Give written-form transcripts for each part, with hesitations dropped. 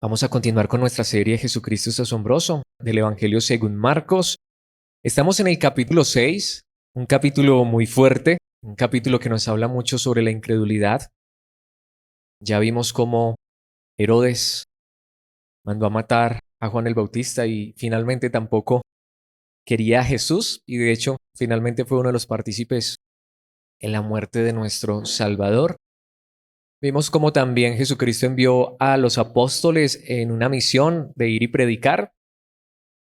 Vamos a continuar con nuestra serie Jesucristo es asombroso del Evangelio según Marcos. Estamos en el capítulo 6, un capítulo muy fuerte, un capítulo que nos habla mucho sobre la incredulidad. Ya vimos cómo Herodes mandó a matar a Juan el Bautista y finalmente tampoco quería a Jesús y de hecho finalmente fue uno de los partícipes en la muerte de nuestro Salvador. Vimos cómo también Jesucristo envió a los apóstoles en una misión de ir y predicar,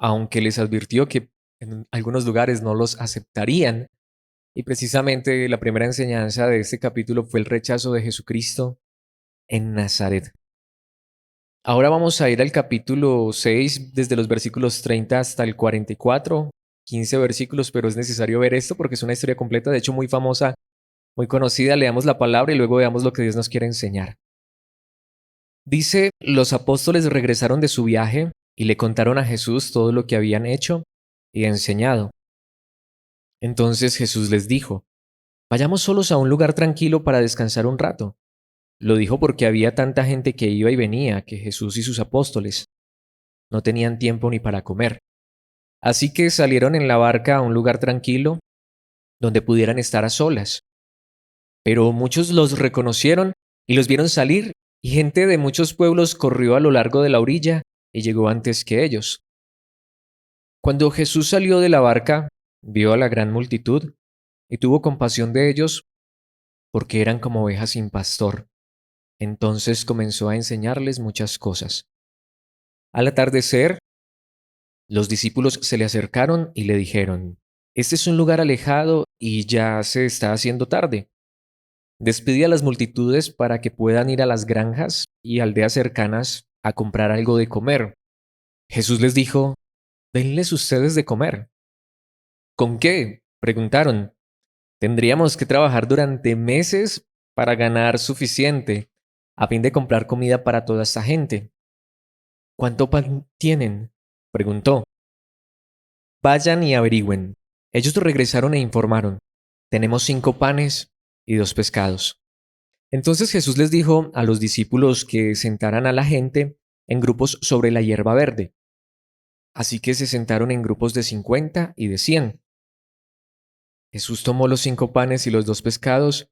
aunque les advirtió que en algunos lugares no los aceptarían. Y precisamente la primera enseñanza de este capítulo fue el rechazo de Jesucristo en Nazaret. Ahora vamos a ir al capítulo 6 desde los versículos 30 hasta el 44, 15 versículos, pero es necesario ver esto porque es una historia completa, de hecho muy famosa, muy conocida. Leamos la palabra y luego veamos lo que Dios nos quiere enseñar. Dice, los apóstoles regresaron de su viaje y le contaron a Jesús todo lo que habían hecho y enseñado. Entonces Jesús les dijo, vayamos solos a un lugar tranquilo para descansar un rato. Lo dijo porque había tanta gente que iba y venía que Jesús y sus apóstoles no tenían tiempo ni para comer. Así que salieron en la barca a un lugar tranquilo donde pudieran estar a solas. Pero muchos los reconocieron y los vieron salir, y gente de muchos pueblos corrió a lo largo de la orilla y llegó antes que ellos. Cuando Jesús salió de la barca, vio a la gran multitud y tuvo compasión de ellos porque eran como ovejas sin pastor. Entonces comenzó a enseñarles muchas cosas. Al atardecer, los discípulos se le acercaron y le dijeron, este es un lugar alejado y ya se está haciendo tarde. Despide a las multitudes para que puedan ir a las granjas y aldeas cercanas a comprar algo de comer. Jesús les dijo, denles ustedes de comer. ¿Con qué? Preguntaron. Tendríamos que trabajar durante meses para ganar suficiente a fin de comprar comida para toda esta gente. ¿Cuánto pan tienen? Preguntó. Vayan y averigüen. Ellos regresaron e informaron. Tenemos 5 panes y 2 pescados. Entonces Jesús les dijo a los discípulos que sentaran a la gente en grupos sobre la hierba verde. Así que se sentaron en grupos de 50 y de 100. Jesús tomó los 5 panes y los 2 pescados,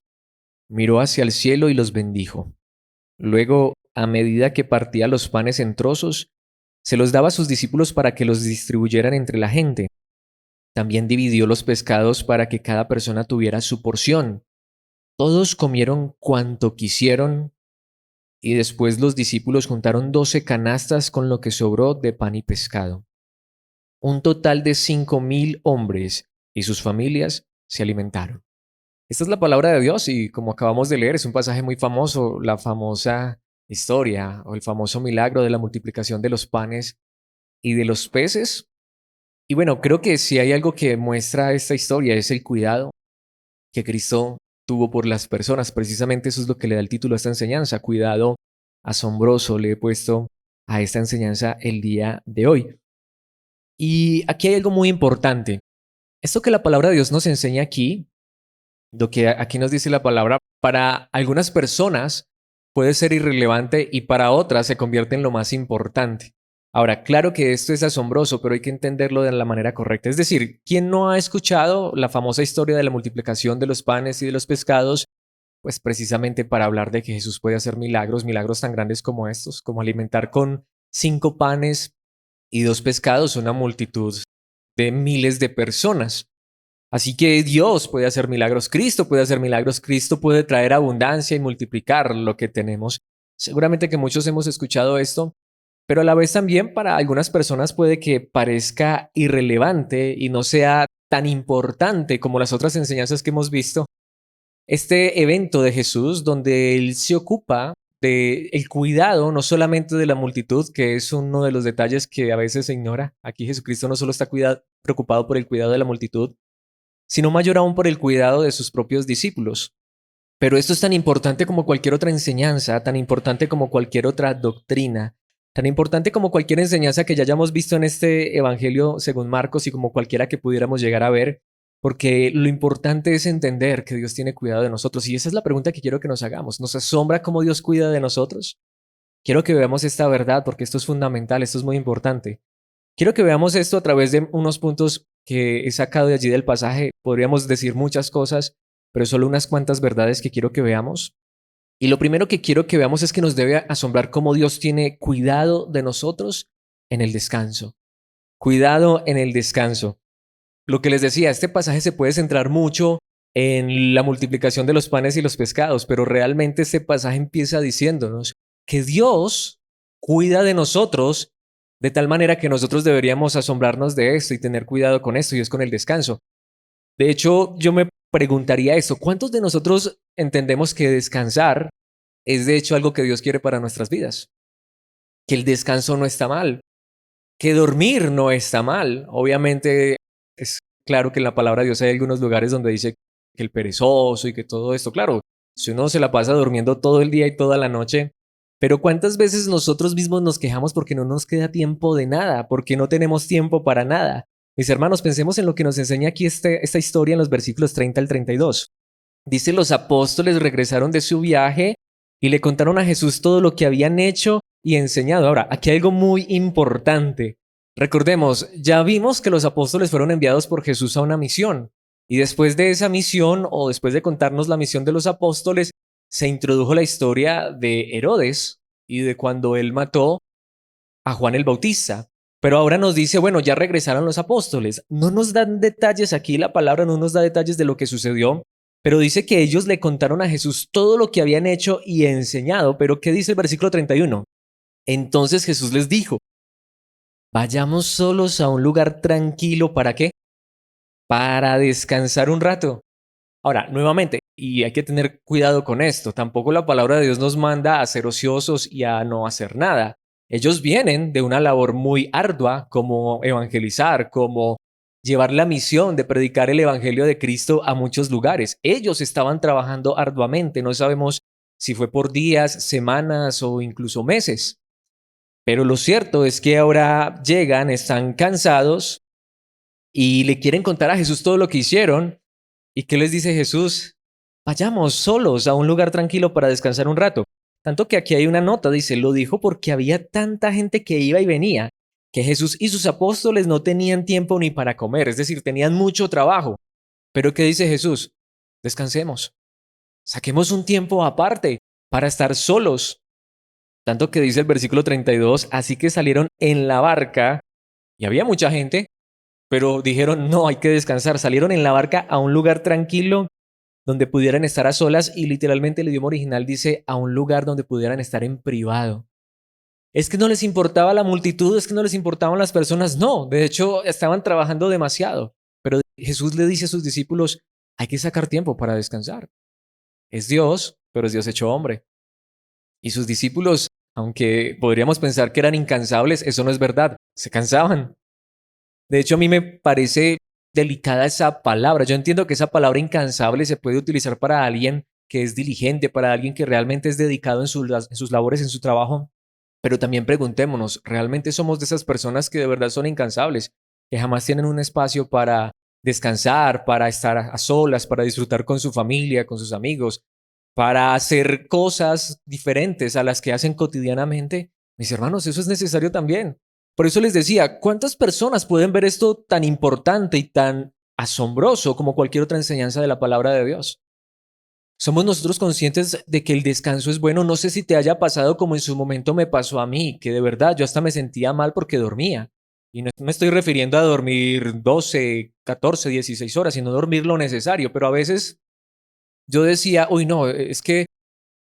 miró hacia el cielo y los bendijo. Luego, a medida que partía los panes en trozos, se los daba a sus discípulos para que los distribuyeran entre la gente. También dividió los pescados para que cada persona tuviera su porción. Todos comieron cuanto quisieron y después los discípulos juntaron 12 canastas con lo que sobró de pan y pescado. Un total de 5,000 hombres y sus familias se alimentaron. Esta es la palabra de Dios y como acabamos de leer es un pasaje muy famoso, la famosa historia o el famoso milagro de la multiplicación de los panes y de los peces. Y bueno, creo que si hay algo que muestra esta historia es el cuidado que Cristo tuvo por las personas. Precisamente eso es lo que le da el título a esta enseñanza, cuidado asombroso le he puesto a esta enseñanza el día de hoy. Y aquí hay algo muy importante. Esto que la palabra de Dios nos enseña aquí, lo que aquí nos dice la palabra, para algunas personas puede ser irrelevante y para otras se convierte en lo más importante. Ahora, claro que esto es asombroso, pero hay que entenderlo de la manera correcta. Es decir, ¿quién no ha escuchado la famosa historia de la multiplicación de los panes y de los pescados? Pues precisamente para hablar de que Jesús puede hacer milagros, milagros tan grandes como estos, como alimentar con 5 panes y 2 pescados una multitud de miles de personas. Así que Dios puede hacer milagros, Cristo puede traer abundancia y multiplicar lo que tenemos. Seguramente que muchos hemos escuchado esto, pero a la vez también para algunas personas puede que parezca irrelevante y no sea tan importante como las otras enseñanzas que hemos visto. Este evento de Jesús donde Él se ocupa de el cuidado no solamente de la multitud, que es uno de los detalles que a veces se ignora. Aquí Jesucristo no solo está preocupado por el cuidado de la multitud, sino mayor aún por el cuidado de sus propios discípulos. Pero esto es tan importante como cualquier otra enseñanza, tan importante como cualquier otra doctrina, tan importante como cualquier enseñanza que ya hayamos visto en este Evangelio según Marcos y como cualquiera que pudiéramos llegar a ver, porque lo importante es entender que Dios tiene cuidado de nosotros. Y esa es la pregunta que quiero que nos hagamos. ¿Nos asombra cómo Dios cuida de nosotros? quiero que veamos esta verdad porque esto es fundamental, esto es muy importante. Quiero que veamos esto a través de unos puntos que he sacado de allí del pasaje. Podríamos decir muchas cosas, pero solo unas cuantas verdades que quiero que veamos. Y lo primero que quiero que veamos es que nos debe asombrar cómo Dios tiene cuidado de nosotros en el descanso. Cuidado en el descanso. Lo que les decía, este pasaje se puede centrar mucho en la multiplicación de los panes y los pescados, pero realmente este pasaje empieza diciéndonos que Dios cuida de nosotros de tal manera que nosotros deberíamos asombrarnos de esto y tener cuidado con esto, y es con el descanso. De hecho, yo me preguntaría esto, ¿cuántos de nosotros entendemos que descansar es de hecho algo que Dios quiere para nuestras vidas? Que el descanso no está mal, que dormir no está mal. Obviamente es claro que en la palabra de Dios hay algunos lugares donde dice que el perezoso y que todo esto, claro, si uno se la pasa durmiendo todo el día y toda la noche, pero ¿cuántas veces nosotros mismos nos quejamos porque no nos queda tiempo de nada, porque no tenemos tiempo para nada? Mis hermanos, pensemos en lo que nos enseña aquí esta historia en los versículos 30 al 32. Dice, los apóstoles regresaron de su viaje y le contaron a Jesús todo lo que habían hecho y enseñado. Ahora, aquí hay algo muy importante. Recordemos, ya vimos que los apóstoles fueron enviados por Jesús a una misión. Y después de esa misión, o después de contarnos la misión de los apóstoles, se introdujo la historia de Herodes y de cuando él mató a Juan el Bautista. Pero ahora nos dice, bueno, ya regresaron los apóstoles. No nos dan detalles aquí, la palabra no nos da detalles de lo que sucedió, pero dice que ellos le contaron a Jesús todo lo que habían hecho y enseñado. Pero ¿qué dice el versículo 31? Entonces Jesús les dijo, vayamos solos a un lugar tranquilo, ¿para qué? Para descansar un rato. Ahora, nuevamente, y hay que tener cuidado con esto, tampoco la palabra de Dios nos manda a ser ociosos y a no hacer nada. Ellos vienen de una labor muy ardua como evangelizar, como llevar la misión de predicar el evangelio de Cristo a muchos lugares. Ellos estaban trabajando arduamente, no sabemos si fue por días, semanas o incluso meses. Pero lo cierto es que ahora llegan, están cansados y le quieren contar a Jesús todo lo que hicieron. ¿Y qué les dice Jesús? Vayamos solos a un lugar tranquilo para descansar un rato. Tanto que aquí hay una nota, dice, lo dijo porque había tanta gente que iba y venía, que Jesús y sus apóstoles no tenían tiempo ni para comer, es decir, tenían mucho trabajo. Pero ¿qué dice Jesús? Descansemos, saquemos un tiempo aparte para estar solos. Tanto que dice el versículo 32, así que salieron en la barca y había mucha gente, pero dijeron, no, hay que descansar. Salieron en la barca a un lugar tranquilo donde pudieran estar a solas y literalmente el idioma original dice a un lugar donde pudieran estar en privado. Es que no les importaba la multitud, es que no les importaban las personas, no, de hecho estaban trabajando demasiado. Pero Jesús le dice a sus discípulos, hay que sacar tiempo para descansar. Es Dios, pero es Dios hecho hombre. Y sus discípulos, aunque podríamos pensar que eran incansables, eso no es verdad, se cansaban. De hecho, a mí me parece delicada esa palabra. Yo entiendo que esa palabra incansable se puede utilizar para alguien que es diligente, para alguien que realmente es dedicado en sus labores, en su trabajo. Pero también preguntémonos, ¿realmente somos de esas personas que de verdad son incansables, que jamás tienen un espacio para descansar, para estar a solas, para disfrutar con su familia, con sus amigos, para hacer cosas diferentes a las que hacen cotidianamente? Mis hermanos, eso es necesario también. Por eso les decía, ¿cuántas personas pueden ver esto tan importante y tan asombroso como cualquier otra enseñanza de la palabra de Dios? ¿Somos nosotros conscientes de que el descanso es bueno? No sé si te haya pasado como en su momento me pasó a mí, que de verdad yo hasta me sentía mal porque dormía. Y no me estoy refiriendo a dormir 12, 14, 16 horas, sino dormir lo necesario. Pero a veces yo decía, uy, no, es que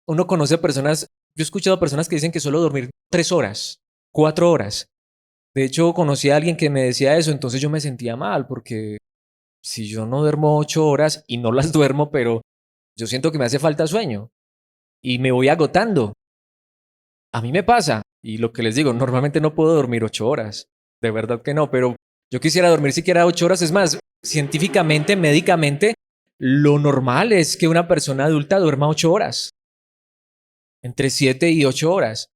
uno conoce personas, yo he escuchado personas que dicen que solo dormir 3 horas, 4 horas. De hecho, conocí a alguien que me decía eso, entonces yo me sentía mal porque si yo no duermo 8 horas y no las duermo, pero yo siento que me hace falta sueño y me voy agotando. A mí me pasa y lo que les digo, normalmente no puedo dormir 8 horas, de verdad que no, pero yo quisiera dormir siquiera 8 horas. Es más, científicamente, médicamente, lo normal es que una persona adulta duerma 8 horas, entre 7 y 8 horas.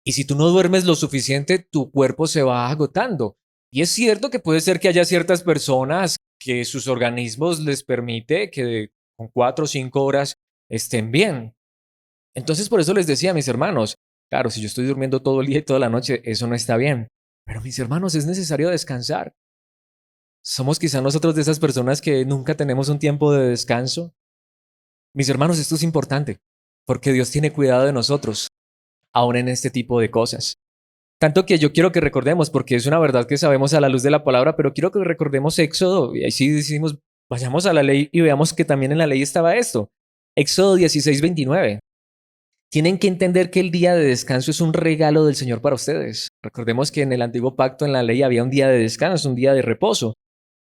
Y si tú no duermes lo suficiente, tu cuerpo se va agotando. Y es cierto que puede ser que haya ciertas personas que sus organismos les permite que con 4 o 5 horas estén bien. Entonces, por eso les decía a mis hermanos, Claro, si yo estoy durmiendo todo el día y toda la noche, eso no está bien. Pero mis hermanos, es necesario descansar. Somos quizá nosotros de esas personas que nunca tenemos un tiempo de descanso. Mis hermanos, esto es importante, porque Dios tiene cuidado de nosotros, aún en este tipo de cosas. Tanto que yo quiero que recordemos, porque es una verdad que sabemos a la luz de la palabra, pero quiero que recordemos Éxodo, y ahí sí decimos, vayamos a la ley y veamos que también en la ley estaba esto. Éxodo 16:29. Tienen que entender que el día de descanso es un regalo del Señor para ustedes. Recordemos que en el antiguo pacto, en la ley, había un día de descanso, un día de reposo.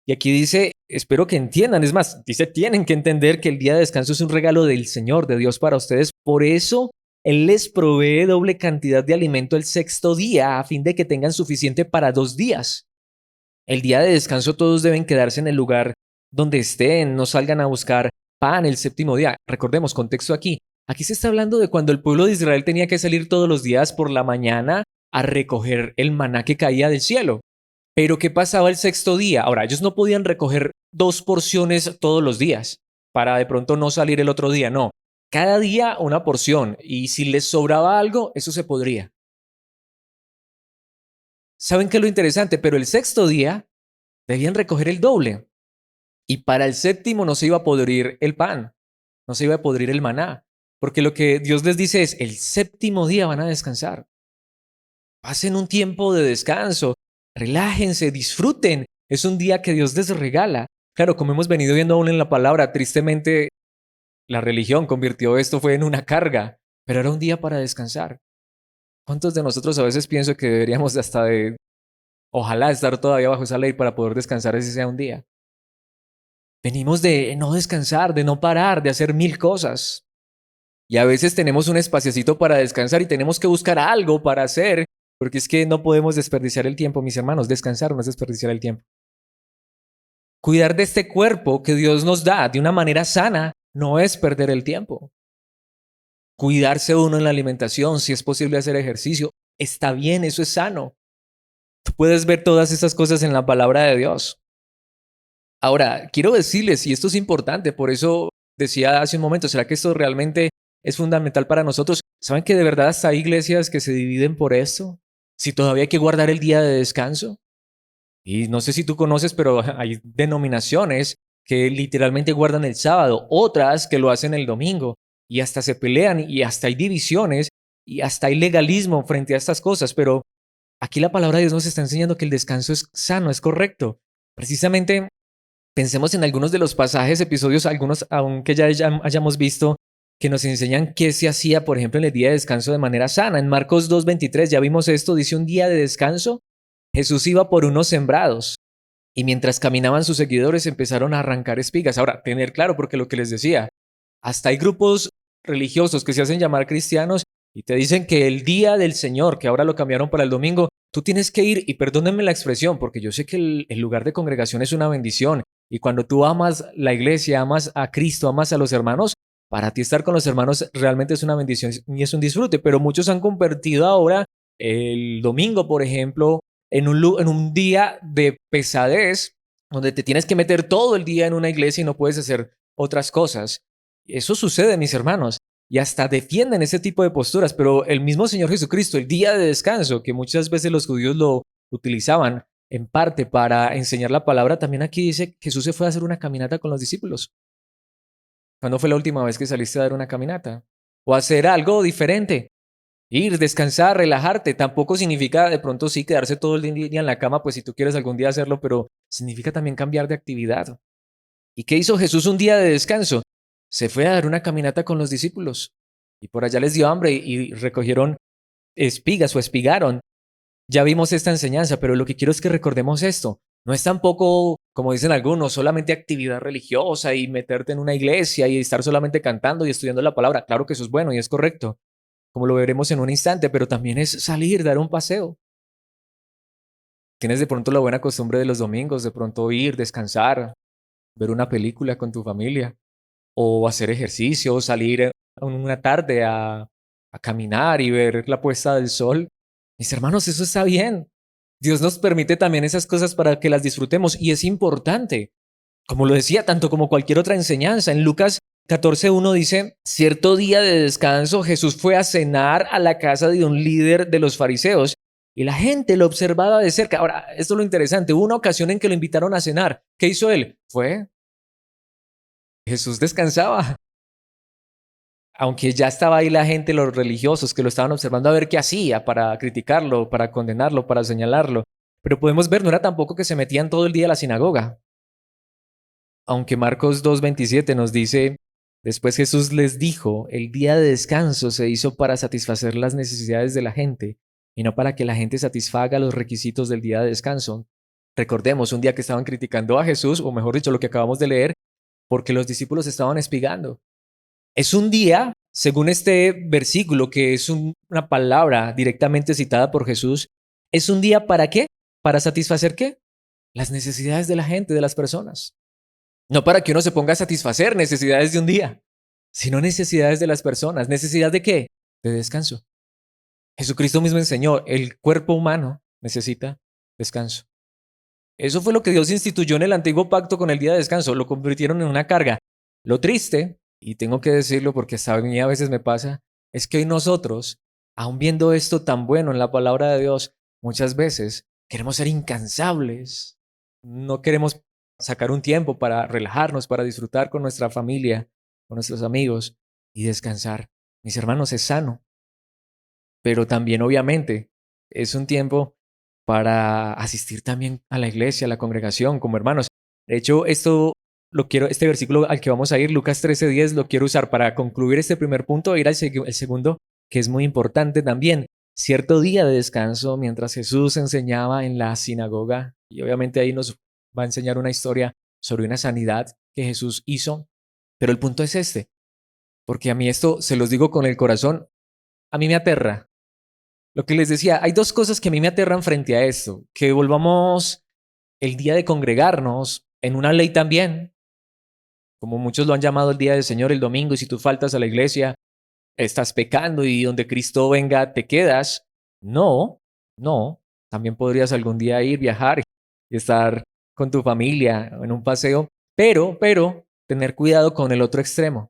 Y aquí dice, espero que entiendan, es más, dice, tienen que entender que el día de descanso es un regalo del Señor, de Dios para ustedes. Por eso Él les provee doble cantidad de alimento el sexto día, a fin de que tengan suficiente para 2 días. El día de descanso todos deben quedarse en el lugar donde estén, no salgan a buscar pan el séptimo día. Recordemos, contexto aquí. Aquí se está hablando de cuando el pueblo de Israel tenía que salir todos los días por la mañana a recoger el maná que caía del cielo. Pero ¿qué pasaba el sexto día? Ahora, ellos no podían recoger 2 porciones todos los días para de pronto no salir el otro día, no. Cada día una porción y si les sobraba algo, eso se podría. ¿Saben qué es lo interesante? Pero el sexto día debían recoger el doble y para el séptimo no se iba a podrir el pan, no se iba a podrir el maná, porque lo que Dios les dice es, el séptimo día van a descansar. Pasen un tiempo de descanso, relájense, disfruten. Es un día que Dios les regala. Claro, como hemos venido viendo aún en la palabra, tristemente la religión convirtió esto fue en una carga, pero era un día para descansar. ¿Cuántos de nosotros a veces pienso que deberíamos hasta de, ojalá estar todavía bajo esa ley para poder descansar ese sea un día? Venimos de no descansar, de no parar, de hacer mil cosas. Y a veces tenemos un espaciocito para descansar y tenemos que buscar algo para hacer, porque es que no podemos desperdiciar el tiempo, mis hermanos. Descansar no es desperdiciar el tiempo. Cuidar de este cuerpo que Dios nos da de una manera sana no es perder el tiempo. Cuidarse uno en la alimentación, si es posible hacer ejercicio, está bien, eso es sano. Tú puedes ver todas esas cosas en la palabra de Dios. Ahora, quiero decirles, y esto es importante, por eso decía hace un momento, ¿será que esto realmente es fundamental para nosotros? ¿Saben que de verdad hasta hay iglesias que se dividen por esto? Si todavía hay que guardar el día de descanso. Y no sé si tú conoces, pero hay denominaciones que literalmente guardan el sábado, otras que lo hacen el domingo, y hasta se pelean, y hasta hay divisiones, y hasta hay legalismo frente a estas cosas, pero aquí la palabra de Dios nos está enseñando que el descanso es sano, es correcto. Precisamente pensemos en algunos de los pasajes, episodios, algunos aunque ya hayamos visto, que nos enseñan qué se hacía, por ejemplo, en el día de descanso de manera sana. En Marcos 2:23 ya vimos esto, dice un día de descanso, Jesús iba por unos sembrados y mientras caminaban sus seguidores empezaron a arrancar espigas. Ahora, tener claro, porque lo que les decía, hasta hay grupos religiosos que se hacen llamar cristianos y te dicen que el día del Señor, que ahora lo cambiaron para el domingo, tú tienes que ir, y perdónenme la expresión, porque yo sé que el lugar de congregación es una bendición, y cuando tú amas la iglesia, amas a Cristo, amas a los hermanos, para ti estar con los hermanos realmente es una bendición y es un disfrute, pero muchos han convertido ahora el domingo, por ejemplo, en un día de pesadez, donde te tienes que meter todo el día en una iglesia y no puedes hacer otras cosas. Eso sucede, mis hermanos, y hasta defienden ese tipo de posturas, pero el mismo Señor Jesucristo, el día de descanso, que muchas veces los judíos lo utilizaban en parte para enseñar la palabra, también aquí dice, Jesús se fue a hacer una caminata con los discípulos. ¿Cuándo fue la última vez que saliste a dar una caminata? O hacer algo diferente. Ir, descansar, relajarte. Tampoco significa de pronto sí quedarse todo el día en la cama, pues si tú quieres algún día hacerlo, pero significa también cambiar de actividad. ¿Y qué hizo Jesús un día de descanso? Se fue a dar una caminata con los discípulos. Y por allá les dio hambre y recogieron espigas o espigaron. Ya vimos esta enseñanza, pero lo que quiero es que recordemos esto. No es tampoco, como dicen algunos, solamente actividad religiosa y meterte en una iglesia y estar solamente cantando y estudiando la palabra. Claro que eso es bueno y es correcto, como lo veremos en un instante, pero también es salir, dar un paseo. Tienes de pronto la buena costumbre de los domingos, de pronto ir, descansar, ver una película con tu familia, o hacer ejercicio, o salir una tarde a caminar y ver la puesta del sol. Mis hermanos, eso está bien. Dios nos permite también esas cosas para que las disfrutemos y es importante. Como lo decía, tanto como cualquier otra enseñanza. En Lucas 14:1 dice, cierto día de descanso Jesús fue a cenar a la casa de un líder de los fariseos y la gente lo observaba de cerca. Ahora, esto es lo interesante, hubo una ocasión en que lo invitaron a cenar. ¿Qué hizo él? Jesús descansaba. Aunque ya estaba ahí la gente, los religiosos que lo estaban observando a ver qué hacía para criticarlo, para condenarlo, para señalarlo. Pero podemos ver, no era tampoco que se metían todo el día a la sinagoga. Aunque Marcos 2:27 nos dice, después Jesús les dijo, el día de descanso se hizo para satisfacer las necesidades de la gente y no para que la gente satisfaga los requisitos del día de descanso. Recordemos un día que estaban criticando a Jesús, o mejor dicho, lo que acabamos de leer, porque los discípulos estaban espigando. Es un día, según este versículo, que es una palabra directamente citada por Jesús, es un día ¿para qué? ¿Para satisfacer qué? Las necesidades de la gente, de las personas. No para que uno se ponga a satisfacer necesidades de un día, sino necesidades de las personas. ¿Necesidad de qué? De descanso. Jesucristo mismo enseñó, el cuerpo humano necesita descanso. Eso fue lo que Dios instituyó en el antiguo pacto con el día de descanso, lo convirtieron en una carga. Lo triste, y tengo que decirlo porque hasta a mí a veces me pasa, es que hoy nosotros, aun viendo esto tan bueno en la palabra de Dios, muchas veces queremos ser incansables, no queremos sacar un tiempo para relajarnos, para disfrutar con nuestra familia, con nuestros amigos y descansar. Mis hermanos, es sano, pero también obviamente es un tiempo para asistir también a la iglesia, a la congregación, como hermanos. De hecho, este versículo al que vamos a ir, Lucas 13:10, lo quiero usar para concluir este primer punto e ir al el segundo, que es muy importante también. Cierto día de descanso, mientras Jesús enseñaba en la sinagoga, y obviamente ahí nos va a enseñar una historia sobre una sanidad que Jesús hizo, pero el punto es este, porque a mí esto, se los digo con el corazón, a mí me aterra. Lo que les decía, hay dos cosas que a mí me aterran frente a esto, que volvamos el día de congregarnos en una ley también, como muchos lo han llamado el día del Señor, el domingo, y si tú faltas a la iglesia, estás pecando y donde Cristo venga te quedas. No, no, también podrías algún día ir, viajar y estar con tu familia en un paseo, pero, tener cuidado con el otro extremo.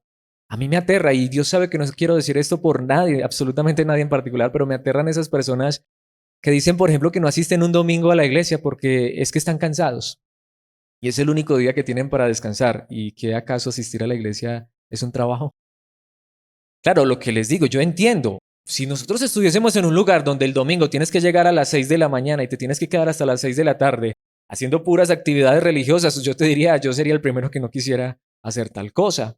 A mí me aterra y Dios sabe que no quiero decir esto por nadie, absolutamente nadie en particular, pero me aterran esas personas que dicen, por ejemplo, que no asisten un domingo a la iglesia porque es que están cansados y es el único día que tienen para descansar. ¿Y qué acaso asistir a la iglesia es un trabajo? Claro, lo que les digo, yo entiendo. Si nosotros estuviésemos en un lugar donde el domingo tienes que llegar a las 6 de la mañana y te tienes que quedar hasta las 6 de la tarde haciendo puras actividades religiosas, yo te diría, yo sería el primero que no quisiera hacer tal cosa.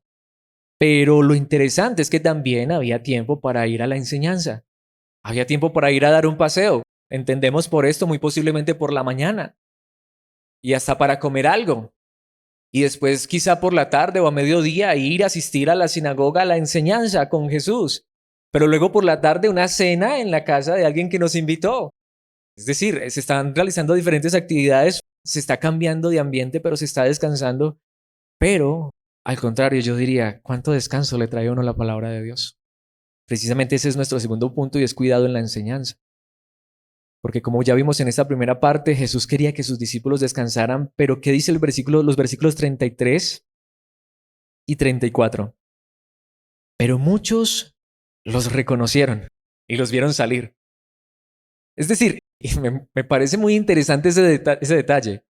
Pero lo interesante es que también había tiempo para ir a la enseñanza. Había tiempo para ir a dar un paseo. Entendemos por esto muy posiblemente por la mañana y hasta para comer algo. Y después quizá por la tarde o a mediodía ir a asistir a la sinagoga a la enseñanza con Jesús. Pero luego por la tarde una cena en la casa de alguien que nos invitó. Es decir, se están realizando diferentes actividades, se está cambiando de ambiente, pero se está descansando. Pero al contrario, yo diría, ¿cuánto descanso le trae a uno la palabra de Dios? Precisamente ese es nuestro segundo punto y es cuidado en la enseñanza. Porque como ya vimos en esta primera parte, Jesús quería que sus discípulos descansaran, pero ¿qué dice los versículos 33 y 34? Pero muchos los reconocieron y los vieron salir. Es decir, y me parece muy interesante ese detalle.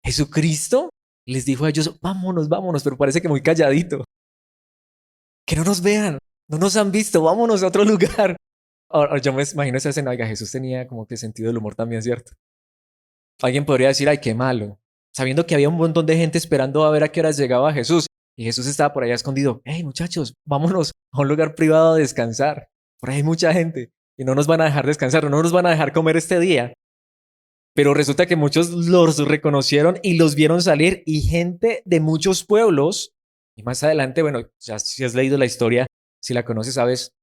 Jesucristo les dijo a ellos, vámonos, vámonos, pero parece que muy calladito. Que no nos vean, no nos han visto, vámonos a otro lugar. Ahora, yo me imagino esa escena, oiga, Jesús tenía como que sentido del humor también, ¿cierto? Alguien podría decir, ay, qué malo, sabiendo que había un montón de gente esperando a ver a qué horas llegaba Jesús. Y Jesús estaba por allá escondido. Hey, muchachos, vámonos a un lugar privado a descansar. Por ahí hay mucha gente y no nos van a dejar descansar, no nos van a dejar comer este día. Pero resulta que muchos los reconocieron y los vieron salir y gente de muchos pueblos. Y más adelante, bueno, ya si has leído la historia, si la conoces, sabes,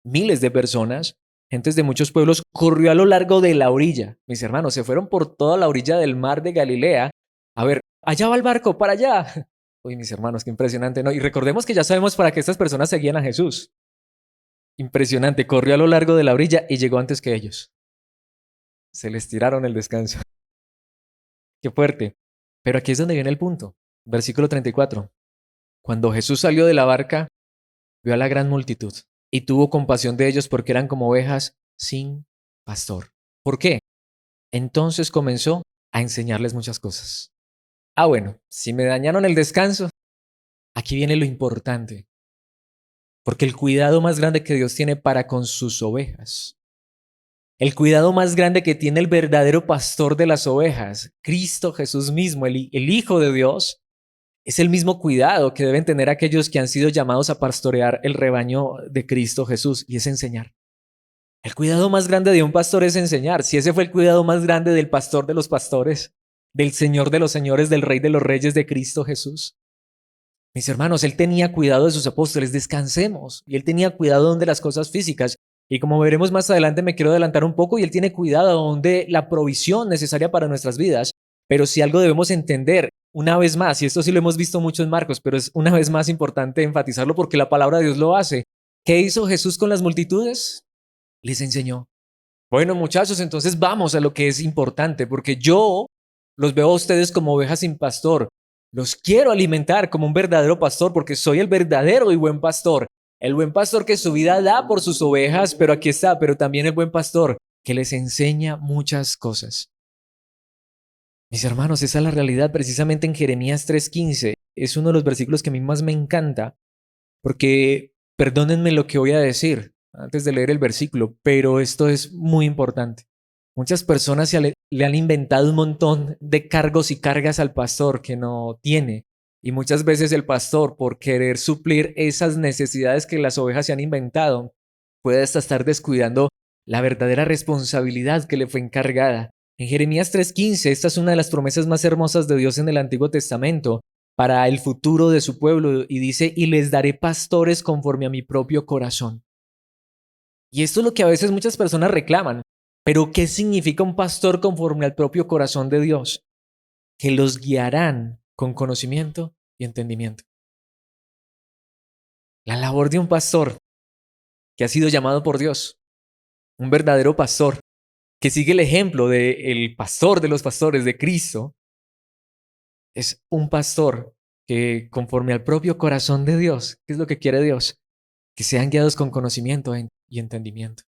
miles de personas, gentes de muchos pueblos, corrió a lo largo de la orilla. Mis hermanos, se fueron por toda la orilla del mar de Galilea. A ver, allá va el barco, para allá. Uy, mis hermanos, qué impresionante, ¿no? Y recordemos que ya sabemos para qué estas personas seguían a Jesús. Impresionante, corrió a lo largo de la orilla y llegó antes que ellos. Se les tiraron el descanso. Qué fuerte. Pero aquí es donde viene el punto. Versículo 34. Cuando Jesús salió de la barca, vio a la gran multitud y tuvo compasión de ellos porque eran como ovejas sin pastor. ¿Por qué? Entonces comenzó a enseñarles muchas cosas. Bueno, si me dañaron el descanso, aquí viene lo importante. Porque el cuidado más grande que Dios tiene para con sus ovejas, el cuidado más grande que tiene el verdadero pastor de las ovejas, Cristo Jesús mismo, el Hijo de Dios, es el mismo cuidado que deben tener aquellos que han sido llamados a pastorear el rebaño de Cristo Jesús, y es enseñar. El cuidado más grande de un pastor es enseñar. Si ese fue el cuidado más grande del pastor de los pastores, del Señor de los señores, del Rey de los reyes, de Cristo Jesús. Mis hermanos, Él tenía cuidado de sus apóstoles, descansemos. Y Él tenía cuidado de las cosas físicas. Y como veremos más adelante, me quiero adelantar un poco, y Él tiene cuidado de la provisión necesaria para nuestras vidas. Pero si algo debemos entender, una vez más, y esto sí lo hemos visto mucho en Marcos, pero es una vez más importante enfatizarlo porque la palabra de Dios lo hace. ¿Qué hizo Jesús con las multitudes? Les enseñó. Bueno, muchachos, entonces vamos a lo que es importante, porque yo los veo a ustedes como ovejas sin pastor. Los quiero alimentar como un verdadero pastor, porque soy el verdadero y buen pastor. El buen pastor que su vida da por sus ovejas, pero aquí está, pero también el buen pastor que les enseña muchas cosas. Mis hermanos, esa es la realidad precisamente en Jeremías 3:15. Es uno de los versículos que a mí más me encanta, porque perdónenme lo que voy a decir antes de leer el versículo, pero esto es muy importante. Muchas personas le han inventado un montón de cargos y cargas al pastor que no tiene. Y muchas veces el pastor, por querer suplir esas necesidades que las ovejas se han inventado, puede hasta estar descuidando la verdadera responsabilidad que le fue encargada. En Jeremías 3:15, esta es una de las promesas más hermosas de Dios en el Antiguo Testamento para el futuro de su pueblo, y dice: y les daré pastores conforme a mi propio corazón. Y esto es lo que a veces muchas personas reclaman. Pero ¿qué significa un pastor conforme al propio corazón de Dios? Que los guiarán con conocimiento y entendimiento. La labor de un pastor que ha sido llamado por Dios, un verdadero pastor que sigue el ejemplo del pastor de los pastores, de Cristo, es un pastor que conforme al propio corazón de Dios, ¿qué es lo que quiere Dios? Que sean guiados con conocimiento y entendimiento.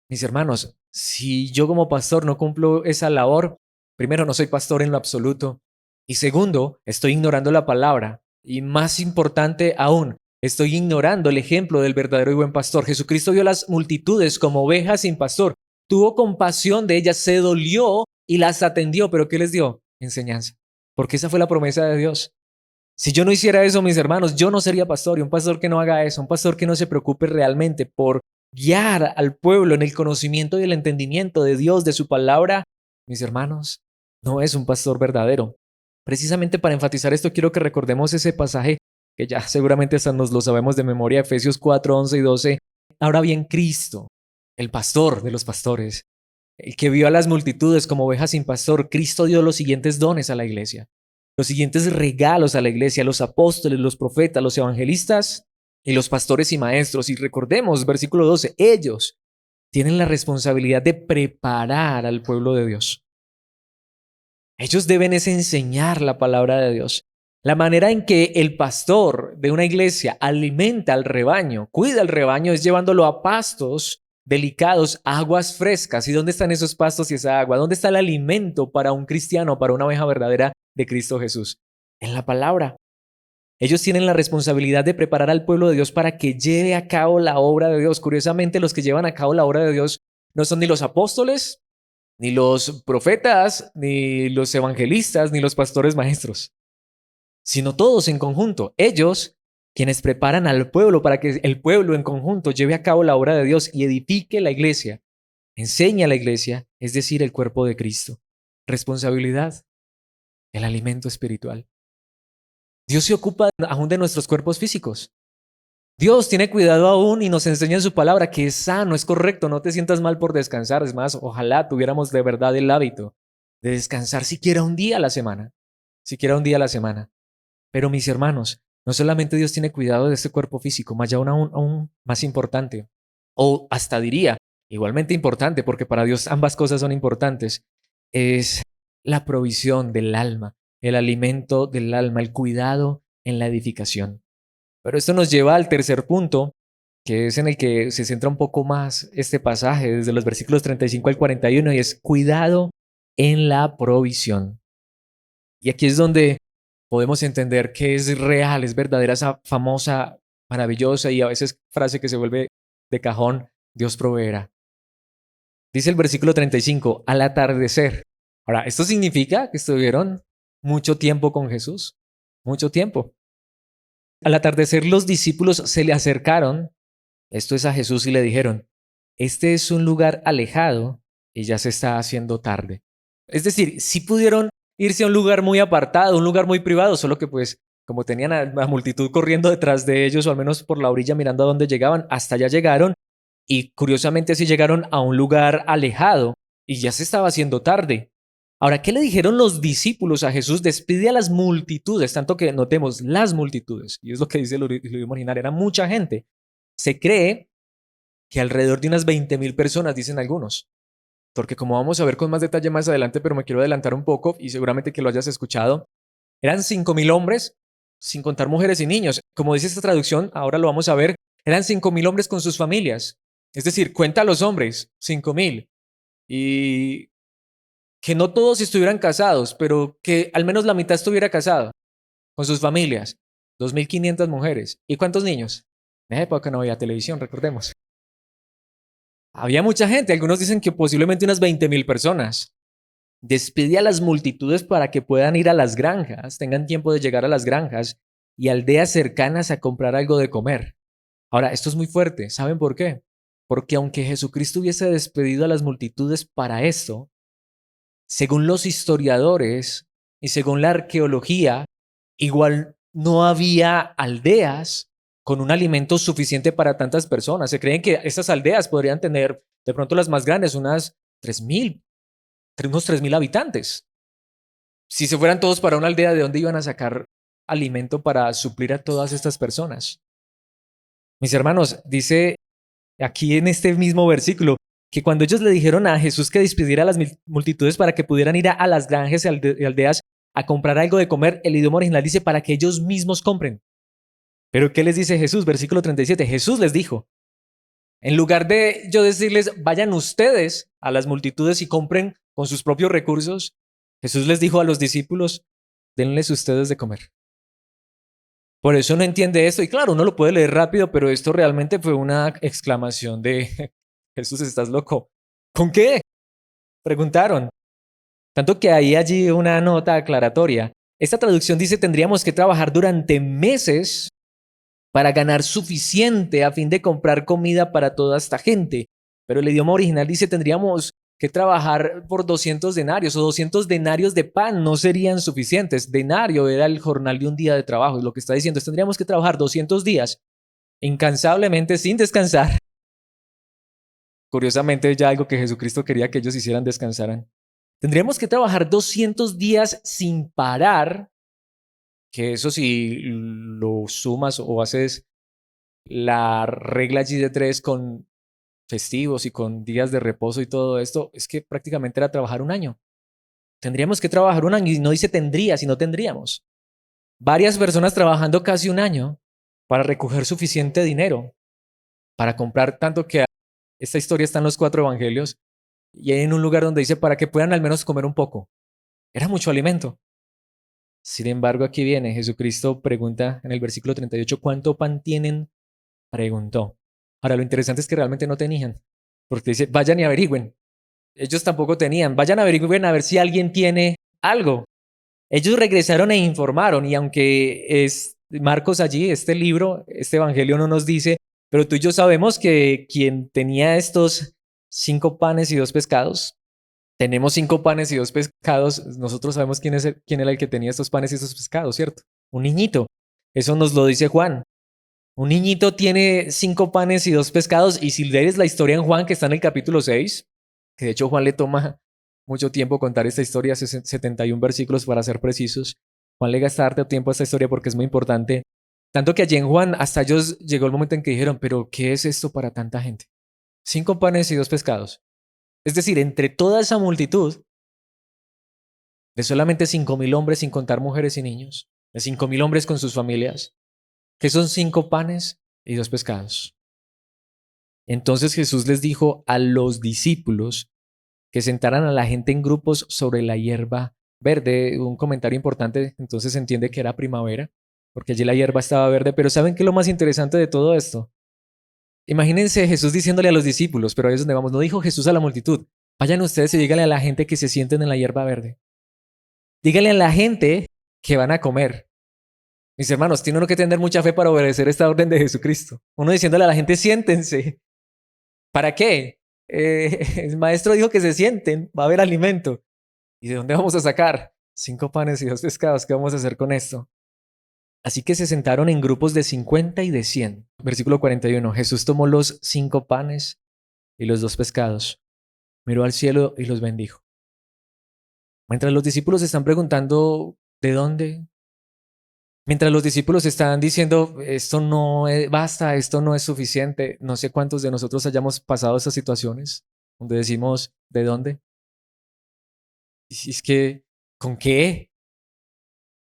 Mis hermanos, si yo como pastor no cumplo esa labor, primero, no soy pastor en lo absoluto, y segundo, estoy ignorando la palabra, y más importante aún, estoy ignorando el ejemplo del verdadero y buen pastor. Jesucristo vio a las multitudes como ovejas sin pastor, tuvo compasión de ellas, se dolió y las atendió, pero ¿qué les dio? Enseñanza, porque esa fue la promesa de Dios. Si yo no hiciera eso, mis hermanos, yo no sería pastor, y un pastor que no haga eso, un pastor que no se preocupe realmente por guiar al pueblo en el conocimiento y el entendimiento de Dios, de su palabra, mis hermanos, no es un pastor verdadero. Precisamente para enfatizar esto, quiero que recordemos ese pasaje que ya seguramente hasta nos lo sabemos de memoria, Efesios 4:11 y 12. Ahora bien, Cristo, el pastor de los pastores, el que vio a las multitudes como ovejas sin pastor, Cristo dio los siguientes dones a la iglesia, los siguientes regalos a la iglesia: los apóstoles, los profetas, los evangelistas y los pastores y maestros. Y recordemos, versículo 12, ellos tienen la responsabilidad de preparar al pueblo de Dios. Ellos deben enseñar la palabra de Dios. La manera en que el pastor de una iglesia alimenta al rebaño, cuida al rebaño, es llevándolo a pastos delicados, aguas frescas. ¿Y dónde están esos pastos y esa agua? ¿Dónde está el alimento para un cristiano, para una oveja verdadera de Cristo Jesús? En la palabra. Ellos tienen la responsabilidad de preparar al pueblo de Dios para que lleve a cabo la obra de Dios. Curiosamente, los que llevan a cabo la obra de Dios no son ni los apóstoles, ni los profetas, ni los evangelistas, ni los pastores maestros, sino todos en conjunto. Ellos, quienes preparan al pueblo para que el pueblo en conjunto lleve a cabo la obra de Dios y edifique la iglesia, enseña a la iglesia, es decir, el cuerpo de Cristo. Responsabilidad, el alimento espiritual. Dios se ocupa aún de nuestros cuerpos físicos. Dios tiene cuidado aún y nos enseña en su palabra que es sano, es correcto. No te sientas mal por descansar. Es más, ojalá tuviéramos de verdad el hábito de descansar siquiera un día a la semana. Siquiera un día a la semana. Pero mis hermanos, no solamente Dios tiene cuidado de este cuerpo físico, más aún más importante, o hasta diría igualmente importante, porque para Dios ambas cosas son importantes, es la provisión del alma, el alimento del alma, el cuidado en la edificación. Pero esto nos lleva al tercer punto, que es en el que se centra un poco más este pasaje, desde los versículos 35 al 41, y es cuidado en la provisión. Y aquí es donde podemos entender que es real, es verdadera esa famosa, maravillosa y a veces frase que se vuelve de cajón, Dios proveerá. Dice el versículo 35, al atardecer. Ahora, esto significa que estuvieron mucho tiempo con Jesús, mucho tiempo. Al atardecer los discípulos se le acercaron, esto es a Jesús, y le dijeron, este es un lugar alejado y ya se está haciendo tarde. Es decir, sí pudieron irse a un lugar muy apartado, un lugar muy privado, solo que pues como tenían a la multitud corriendo detrás de ellos, o al menos por la orilla mirando a dónde llegaban, hasta allá llegaron y curiosamente así llegaron a un lugar alejado y ya se estaba haciendo tarde. Ahora, ¿qué le dijeron los discípulos a Jesús? Despide a las multitudes, tanto que notemos las multitudes, y es lo que dice el idioma original, era mucha gente. Se cree que alrededor de unas 20,000 personas, dicen algunos, porque como vamos a ver con más detalle más adelante, pero me quiero adelantar un poco y seguramente que lo hayas escuchado, eran 5,000 hombres, sin contar mujeres y niños. Como dice esta traducción, ahora lo vamos a ver, eran 5,000 hombres con sus familias. Es decir, cuenta a los hombres, 5,000. Y que no todos estuvieran casados, pero que al menos la mitad estuviera casado con sus familias. 2,500 mujeres. ¿Y cuántos niños? En esa época no había televisión, recordemos. Había mucha gente, algunos dicen que posiblemente unas 20,000 personas. Despide a las multitudes para que puedan ir a las granjas, tengan tiempo de llegar a las granjas y aldeas cercanas a comprar algo de comer. Ahora, esto es muy fuerte. ¿Saben por qué? Porque aunque Jesucristo hubiese despedido a las multitudes para esto, según los historiadores y según la arqueología, igual no había aldeas con un alimento suficiente para tantas personas. Se creen que estas aldeas podrían tener, de pronto las más grandes, unas 3,000, unos 3,000 habitantes. Si se fueran todos para una aldea, ¿de dónde iban a sacar alimento para suplir a todas estas personas? Mis hermanos, dice aquí en este mismo versículo que cuando ellos le dijeron a Jesús que despidiera a las multitudes para que pudieran ir a las granjas y aldeas a comprar algo de comer, el idioma original dice para que ellos mismos compren. Pero ¿qué les dice Jesús? Versículo 37. Jesús les dijo, en lugar de yo decirles, vayan ustedes a las multitudes y compren con sus propios recursos, Jesús les dijo a los discípulos, denles ustedes de comer. Por eso no entiende esto. Y claro, uno lo puede leer rápido, pero esto realmente fue una exclamación de Jesús, ¿estás loco? ¿Con qué? Preguntaron. Tanto que hay allí una nota aclaratoria. Esta traducción dice, tendríamos que trabajar durante meses para ganar suficiente a fin de comprar comida para toda esta gente. Pero el idioma original dice, tendríamos que trabajar por 200 denarios o 200 denarios de pan no serían suficientes. Denario era el jornal de un día de trabajo y lo que está diciendo es tendríamos que trabajar 200 días incansablemente sin descansar. Curiosamente ya algo que Jesucristo quería que ellos hicieran descansaran. Tendríamos que trabajar 200 días sin parar, que eso si lo sumas o haces la regla allí de tres con festivos y con días de reposo y todo esto, es que prácticamente era trabajar un año. Tendríamos que trabajar un año y no dice tendría, sino tendríamos. Varias personas trabajando casi un año para recoger suficiente dinero, para comprar tanto que esta historia está en los 4 evangelios y hay en un lugar donde dice para que puedan al menos comer un poco. Era mucho alimento. Sin embargo, aquí viene, Jesucristo pregunta en el versículo 38, ¿cuánto pan tienen? Preguntó. Ahora, lo interesante es que realmente no tenían, porque dice, vayan y averigüen. Ellos tampoco tenían, vayan a averigüen a ver si alguien tiene algo. Ellos regresaron e informaron, y aunque es Marcos allí, este libro, este evangelio no nos dice, pero tú y yo sabemos que quien tenía estos 5 panes y 2 pescados, tenemos 5 panes y 2 pescados, nosotros sabemos quién era el que tenía estos panes y estos pescados, ¿cierto? Un niñito. Eso nos lo dice Juan. Un niñito tiene 5 panes y 2 pescados, y si lees la historia en Juan, que está en el capítulo 6, que de hecho Juan le toma mucho tiempo contar esta historia, 71 versículos para ser precisos. Juan le gasta harto tiempo a esta historia porque es muy importante. Tanto que allí en Juan, hasta ellos llegó el momento en que dijeron, pero ¿qué es esto para tanta gente? 5 panes y 2 pescados. Es decir, entre toda esa multitud, de solamente 5,000 hombres sin contar mujeres y niños, de 5,000 hombres con sus familias, ¿Qué son 5 panes y 2 pescados? Entonces Jesús les dijo a los discípulos que sentaran a la gente en grupos sobre la hierba verde. Un comentario importante, entonces se entiende que era primavera, porque allí la hierba estaba verde. Pero ¿saben qué es lo más interesante de todo esto? Imagínense Jesús diciéndole a los discípulos, pero ahí es donde vamos. No dijo Jesús a la multitud: vayan ustedes y díganle a la gente que se sienten en la hierba verde. Díganle a la gente que van a comer. Mis hermanos, tiene uno que tener mucha fe para obedecer esta orden de Jesucristo. Uno diciéndole a la gente: siéntense. ¿Para qué? El maestro dijo que se sienten, va a haber alimento. ¿Y de dónde vamos a sacar? 5 panes y 2 pescados. ¿Qué vamos a hacer con esto? Así que se sentaron en grupos de 50 y de 100. Versículo 41. Jesús tomó los 5 panes y los 2 pescados, miró al cielo y los bendijo. Mientras los discípulos están preguntando ¿de dónde? Mientras los discípulos están diciendo esto no basta, esto no es suficiente, no sé cuántos de nosotros hayamos pasado esas situaciones donde decimos ¿de dónde? Y si es que, ¿con qué?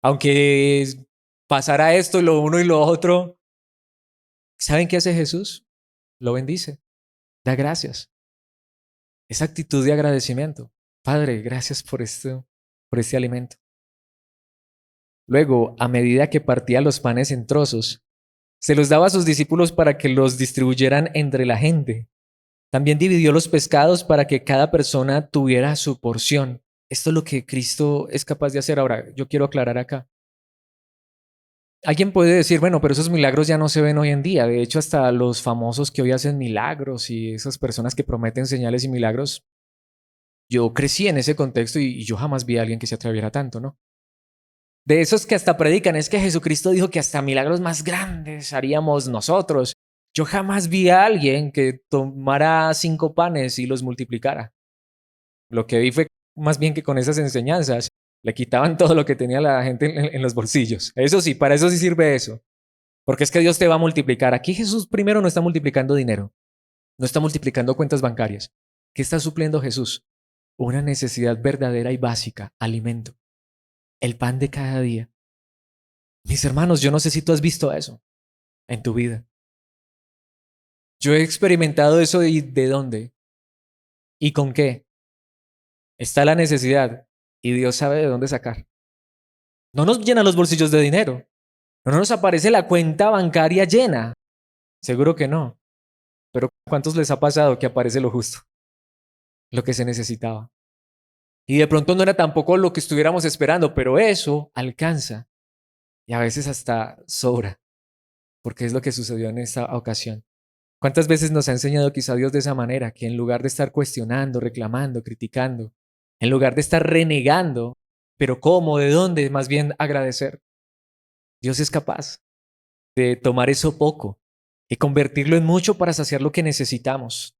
Aunque pasara esto, lo uno y lo otro, ¿saben qué hace Jesús? Lo bendice, da gracias. Esa actitud de agradecimiento. Padre, gracias por este alimento. Luego, a medida que partía los panes en trozos, se los daba a sus discípulos para que los distribuyeran entre la gente. También dividió los pescados para que cada persona tuviera su porción. Esto es lo que Cristo es capaz de hacer. Ahora, yo quiero aclarar acá. Alguien puede decir, bueno, pero esos milagros ya no se ven hoy en día. De hecho, hasta los famosos que hoy hacen milagros y esas personas que prometen señales y milagros, yo crecí en ese contexto y yo jamás vi a alguien que se atreviera tanto, ¿no? De esos que hasta predican, es que Jesucristo dijo que hasta milagros más grandes haríamos nosotros. Yo jamás vi a alguien que tomara 5 panes y los multiplicara. Lo que vi fue más bien que con esas enseñanzas le quitaban todo lo que tenía la gente en los bolsillos. Eso sí, para eso sí sirve eso. Porque es que Dios te va a multiplicar. Aquí Jesús primero no está multiplicando dinero, no está multiplicando cuentas bancarias. ¿Qué está supliendo Jesús? Una necesidad verdadera y básica: alimento. El pan de cada día. Mis hermanos, yo no sé si tú has visto eso en tu vida. Yo he experimentado eso y ¿de dónde? ¿Y con qué? Está la necesidad y Dios sabe de dónde sacar. No nos llena los bolsillos de dinero. No nos aparece la cuenta bancaria llena. Seguro que no. Pero ¿cuántos les ha pasado que aparece lo justo? Lo que se necesitaba. Y de pronto no era tampoco lo que estuviéramos esperando, pero eso alcanza. Y a veces hasta sobra. Porque es lo que sucedió en esta ocasión. ¿Cuántas veces nos ha enseñado quizá Dios de esa manera? Que en lugar de estar cuestionando, reclamando, criticando, en lugar de estar renegando, pero ¿cómo? ¿De dónde? Más bien agradecer. Dios es capaz de tomar eso poco y convertirlo en mucho para saciar lo que necesitamos.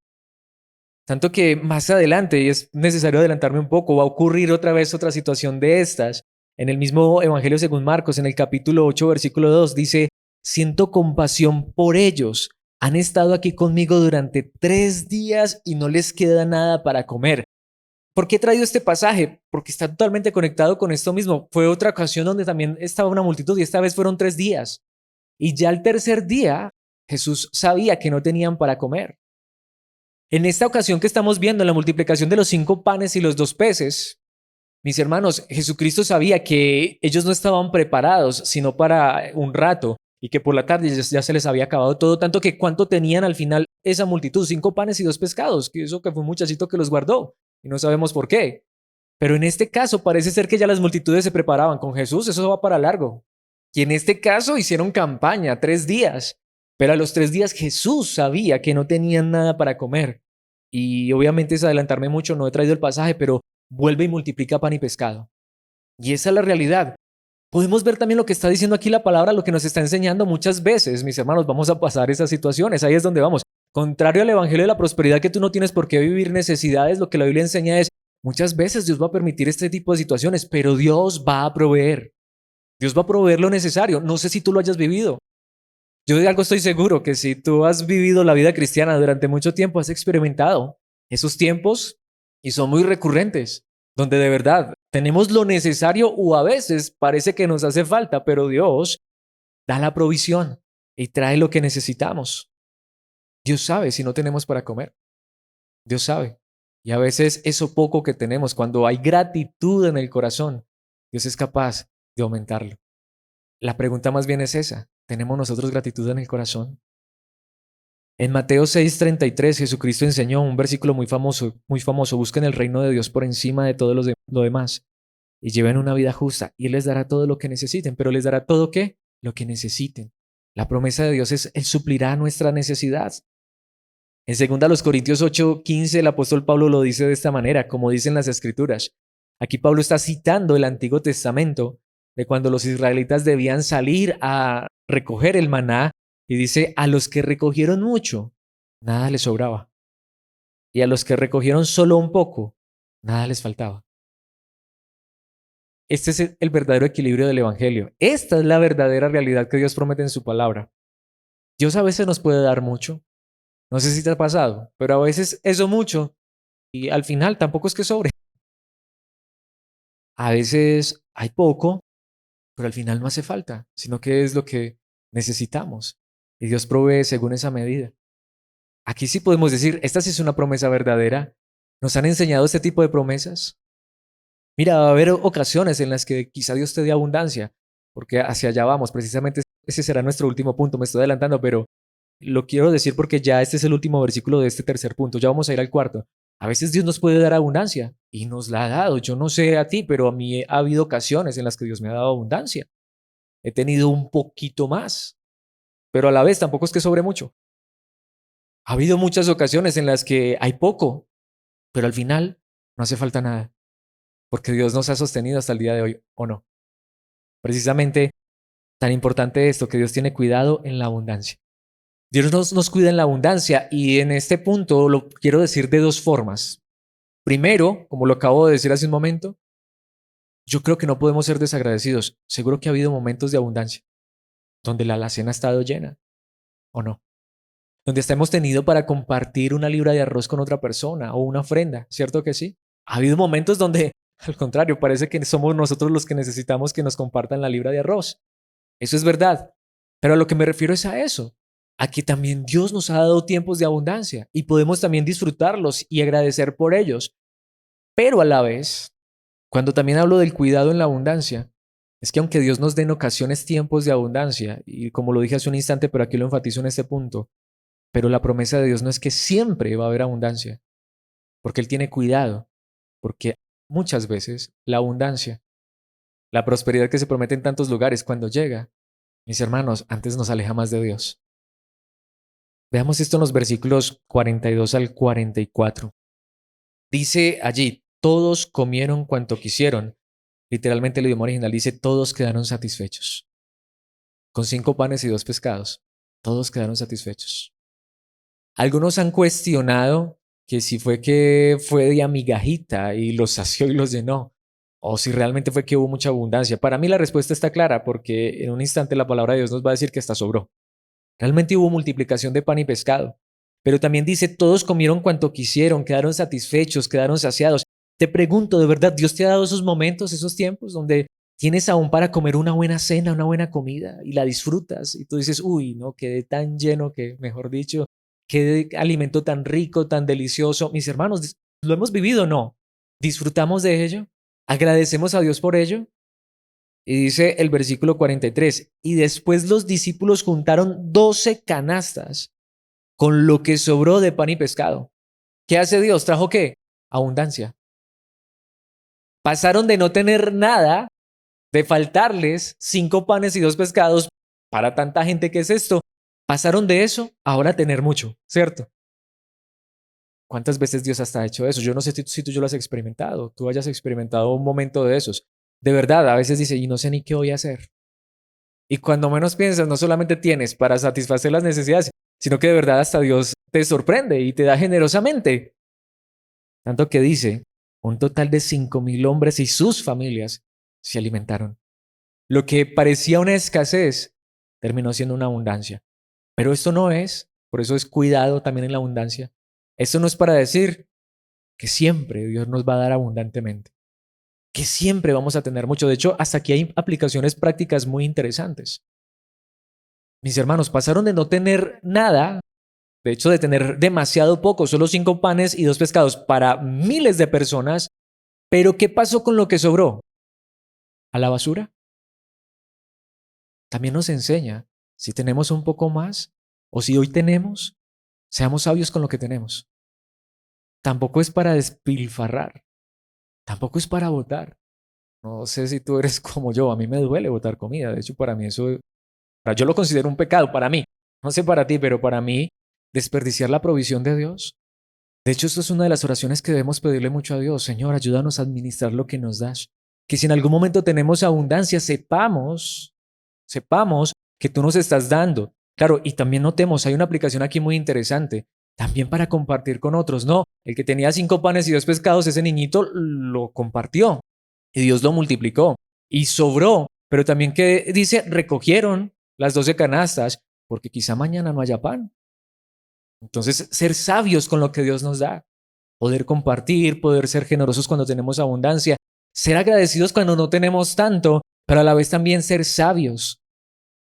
Tanto que más adelante, y es necesario adelantarme un poco, va a ocurrir otra vez otra situación de estas. En el mismo Evangelio según Marcos, en el capítulo 8, versículo 2, dice: siento compasión por ellos. Han estado aquí conmigo durante 3 días y no les queda nada para comer. ¿Por qué he traído este pasaje? Porque está totalmente conectado con esto mismo. Fue otra ocasión donde también estaba una multitud y esta vez fueron 3 días. Y ya el tercer día, Jesús sabía que no tenían para comer. En esta ocasión que estamos viendo, la multiplicación de los 5 panes y los 2 peces, mis hermanos, Jesucristo sabía que ellos no estaban preparados sino para un rato y que por la tarde ya se les había acabado todo, tanto que ¿cuánto tenían al final esa multitud? 5 panes y 2 pescados, que eso que fue un muchachito que los guardó y no sabemos por qué. Pero en este caso parece ser que ya las multitudes se preparaban con Jesús, eso va para largo. Y en este caso hicieron campaña 3 días, pero a los 3 días Jesús sabía que no tenían nada para comer. Y obviamente es adelantarme mucho, no he traído el pasaje, pero vuelve y multiplica pan y pescado. Y esa es la realidad. Podemos ver también lo que está diciendo aquí la palabra, lo que nos está enseñando muchas veces, mis hermanos, vamos a pasar esas situaciones, ahí es donde vamos. Contrario al evangelio de la prosperidad, que tú no tienes por qué vivir necesidades, lo que la Biblia enseña es, muchas veces Dios va a permitir este tipo de situaciones, pero Dios va a proveer. Dios va a proveer lo necesario. No sé si tú lo hayas vivido. Yo de algo estoy seguro, que si tú has vivido la vida cristiana durante mucho tiempo, has experimentado esos tiempos y son muy recurrentes, donde de verdad tenemos lo necesario o a veces parece que nos hace falta, pero Dios da la provisión y trae lo que necesitamos. Dios sabe si no tenemos para comer. Dios sabe. Y a veces eso poco que tenemos, cuando hay gratitud en el corazón, Dios es capaz de aumentarlo. La pregunta más bien es esa. ¿Tenemos nosotros gratitud en el corazón? En Mateo 6:33 Jesucristo enseñó un versículo muy famoso, muy famoso. Busquen el reino de Dios por encima de todo lo demás y lleven una vida justa y Él les dará todo lo que necesiten. ¿Pero les dará todo qué? Lo que necesiten. La promesa de Dios es Él suplirá nuestra necesidad. En 2 Corintios 8:15 el apóstol Pablo lo dice de esta manera, como dicen las escrituras. Aquí Pablo está citando el Antiguo Testamento de cuando los israelitas debían salir a recoger el maná y dice, a los que recogieron mucho, nada les sobraba. Y a los que recogieron solo un poco, nada les faltaba. Este es el verdadero equilibrio del Evangelio. Esta es la verdadera realidad que Dios promete en su palabra. Dios a veces nos puede dar mucho. No sé si te ha pasado, pero a veces eso mucho y al final tampoco es que sobre. A veces hay poco, pero al final no hace falta, sino que es lo que necesitamos. Y Dios provee según esa medida. Aquí sí podemos decir, esta sí es una promesa verdadera. ¿Nos han enseñado este tipo de promesas? Mira, va a haber ocasiones en las que quizá Dios te dé abundancia, porque hacia allá vamos. Precisamente ese será nuestro último punto. Me estoy adelantando, pero lo quiero decir porque ya este es el último versículo de este tercer punto. Ya vamos a ir al cuarto. A veces Dios nos puede dar abundancia y nos la ha dado. Yo no sé a ti, pero a mí ha habido ocasiones en las que Dios me ha dado abundancia. He tenido un poquito más, pero a la vez tampoco es que sobre mucho. Ha habido muchas ocasiones en las que hay poco, pero al final no hace falta nada, porque Dios nos ha sostenido hasta el día de hoy, ¿o no? Precisamente tan importante esto, que Dios tiene cuidado en la abundancia. Dios nos cuida en la abundancia y en este punto lo quiero decir de dos formas. Primero, como lo acabo de decir hace un momento, yo creo que no podemos ser desagradecidos. Seguro que ha habido momentos de abundancia donde la alacena ha estado llena, ¿o no? Donde hasta hemos tenido para compartir una libra de arroz con otra persona o una ofrenda, ¿cierto que sí? Ha habido momentos donde, al contrario, parece que somos nosotros los que necesitamos que nos compartan la libra de arroz. Eso es verdad. Pero a lo que me refiero es a eso, a que también Dios nos ha dado tiempos de abundancia y podemos también disfrutarlos y agradecer por ellos. Pero a la vez, cuando también hablo del cuidado en la abundancia, es que aunque Dios nos dé en ocasiones tiempos de abundancia, y como lo dije hace un instante, pero aquí lo enfatizo en este punto, pero la promesa de Dios no es que siempre va a haber abundancia, porque Él tiene cuidado, porque muchas veces la abundancia, la prosperidad que se promete en tantos lugares, cuando llega, mis hermanos, antes nos aleja más de Dios. Veamos esto en los versículos 42 al 44. Dice allí, todos comieron cuanto quisieron. Literalmente el idioma original dice, todos quedaron satisfechos. Con 5 panes y 2 pescados, todos quedaron satisfechos. Algunos han cuestionado que si fue que fue de amigajita y los sació y los llenó, o si realmente fue que hubo mucha abundancia. Para mí la respuesta está clara, porque en un instante la palabra de Dios nos va a decir que hasta sobró. Realmente hubo multiplicación de pan y pescado. Pero también dice, todos comieron cuanto quisieron, quedaron satisfechos, quedaron saciados. Te pregunto, ¿de verdad Dios te ha dado esos momentos, esos tiempos donde tienes aún para comer una buena cena, una buena comida y la disfrutas? Y tú dices, uy, no, quedé tan lleno que, mejor dicho, qué alimento tan rico, tan delicioso. Mis hermanos, ¿lo hemos vivido? No. ¿Disfrutamos de ello? ¿Agradecemos a Dios por ello? Y dice el versículo 43, y después los discípulos juntaron 12 canastas con lo que sobró de pan y pescado. ¿Qué hace Dios? ¿Trajo qué? Abundancia. Pasaron de no tener nada, de faltarles 5 panes y 2 pescados para tanta gente que es esto. Pasaron de eso a ahora tener mucho, ¿cierto? ¿Cuántas veces Dios hasta ha hecho eso? Yo no sé si tú ya lo has experimentado, tú hayas experimentado un momento de esos. De verdad, a veces dice, y no sé ni qué voy a hacer. Y cuando menos piensas, no solamente tienes para satisfacer las necesidades, sino que de verdad hasta Dios te sorprende y te da generosamente. Tanto que dice, un total de 5.000 hombres y sus familias se alimentaron. Lo que parecía una escasez terminó siendo una abundancia. Pero esto no es, por eso es cuidado también en la abundancia. Esto no es para decir que siempre Dios nos va a dar abundantemente, que siempre vamos a tener mucho. De hecho, hasta aquí hay aplicaciones prácticas muy interesantes. Mis hermanos, pasaron de no tener nada, de hecho de tener demasiado poco, solo 5 panes y 2 pescados para miles de personas, pero ¿qué pasó con lo que sobró? ¿A la basura? También nos enseña, si tenemos un poco más, o si hoy tenemos, seamos sabios con lo que tenemos. Tampoco es para despilfarrar, tampoco es para botar. No sé si tú eres como yo, a mí me duele botar comida, de hecho para mí eso, yo lo considero un pecado, para mí, no sé para ti, pero para mí, desperdiciar la provisión de Dios. De hecho, esto es una de las oraciones que debemos pedirle mucho a Dios. Señor, ayúdanos a administrar lo que nos das. Que si en algún momento tenemos abundancia, sepamos que tú nos estás dando. Claro, y también notemos, hay una aplicación aquí muy interesante, también para compartir con otros. No, el que tenía 5 panes y 2 pescados, ese niñito lo compartió y Dios lo multiplicó y sobró. Pero también que dice, recogieron las 12 canastas porque quizá mañana no haya pan. Entonces, ser sabios con lo que Dios nos da, poder compartir, poder ser generosos cuando tenemos abundancia, ser agradecidos cuando no tenemos tanto, pero a la vez también ser sabios.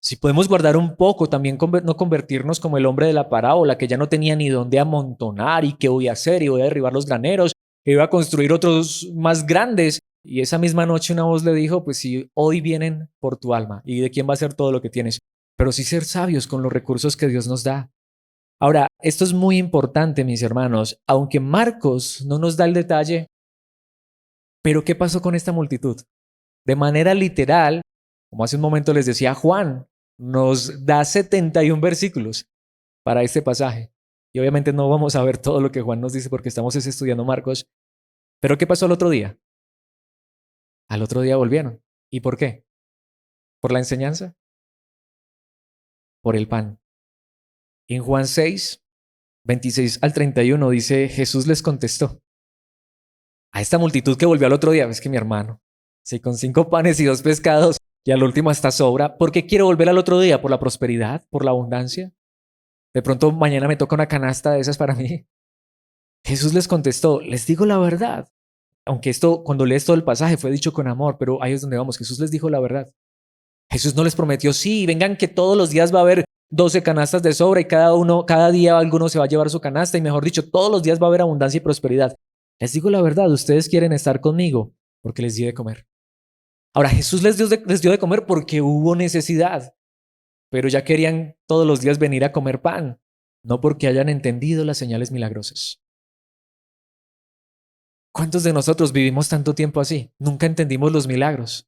Si podemos guardar un poco, también no convertirnos como el hombre de la parábola que ya no tenía ni dónde amontonar y qué voy a hacer y voy a derribar los graneros y voy a construir otros más grandes. Y esa misma noche una voz le dijo, pues si hoy vienen por tu alma y de quién va a ser todo lo que tienes, pero sí ser sabios con los recursos que Dios nos da. Ahora, esto es muy importante, mis hermanos, aunque Marcos no nos da el detalle, pero ¿qué pasó con esta multitud? De manera literal, como hace un momento les decía Juan, nos da 71 versículos para este pasaje. Y obviamente no vamos a ver todo lo que Juan nos dice porque estamos estudiando Marcos. Pero ¿qué pasó al otro día? Al otro día volvieron. ¿Y por qué? ¿Por la enseñanza? Por el pan. En Juan 6, 26 al 31 dice, Jesús les contestó a esta multitud que volvió al otro día, es que mi hermano, si con 5 panes y 2 pescados y al último hasta sobra, ¿por qué quiero volver al otro día? ¿Por la prosperidad? ¿Por la abundancia? De pronto mañana me toca una canasta de esas para mí. Jesús les contestó, les digo la verdad. Aunque esto, cuando lees todo el pasaje, fue dicho con amor, pero ahí es donde vamos. Jesús les dijo la verdad. Jesús no les prometió, sí, vengan que todos los días va a haber 12 canastas de sobra y cada día alguno se va a llevar su canasta y mejor dicho, todos los días va a haber abundancia y prosperidad. Les digo la verdad, ustedes quieren estar conmigo porque les di de comer. Ahora, Jesús les dio de comer porque hubo necesidad, pero ya querían todos los días venir a comer pan, no porque hayan entendido las señales milagrosas. ¿Cuántos de nosotros vivimos tanto tiempo así? Nunca entendimos los milagros.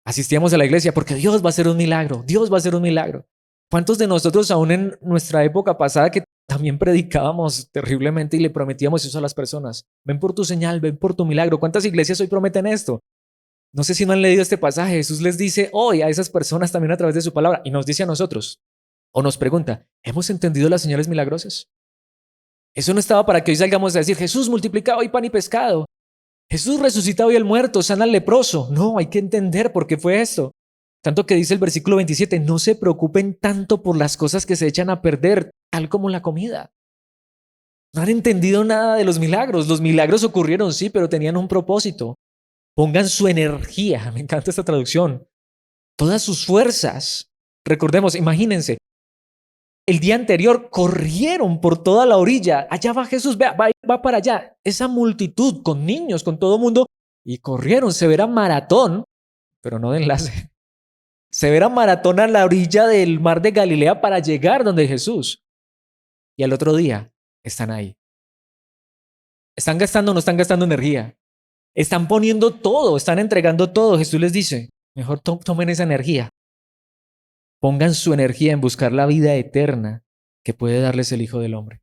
Asistíamos a la iglesia porque Dios va a hacer un milagro, Dios va a hacer un milagro. ¿Cuántos de nosotros aún en nuestra época pasada que también predicábamos terriblemente y le prometíamos eso a las personas? Ven por tu señal, ven por tu milagro. ¿Cuántas iglesias hoy prometen esto? No sé si no han leído este pasaje. Jesús les dice hoy a esas personas también a través de su palabra y nos dice a nosotros o nos pregunta, ¿hemos entendido las señales milagrosas? Eso no estaba para que hoy salgamos a decir, Jesús multiplicaba hoy pan y pescado. Jesús resucita hoy al muerto, sana al leproso. No, hay que entender por qué fue esto. Tanto que dice el versículo 27, no se preocupen tanto por las cosas que se echan a perder, tal como la comida. No han entendido nada de los milagros. Los milagros ocurrieron, sí, pero tenían un propósito. Pongan su energía, me encanta esta traducción, todas sus fuerzas. Recordemos, imagínense, el día anterior corrieron por toda la orilla. Allá va Jesús, va para allá. Esa multitud con niños, con todo el mundo. Y corrieron, severa maratón, pero no de enlace. Severa maratón a la orilla del mar de Galilea para llegar donde Jesús. Y al otro día están ahí. ¿Están gastando o no están gastando energía? Están poniendo todo, están entregando todo. Jesús les dice, mejor tomen esa energía. Pongan su energía en buscar la vida eterna que puede darles el Hijo del Hombre.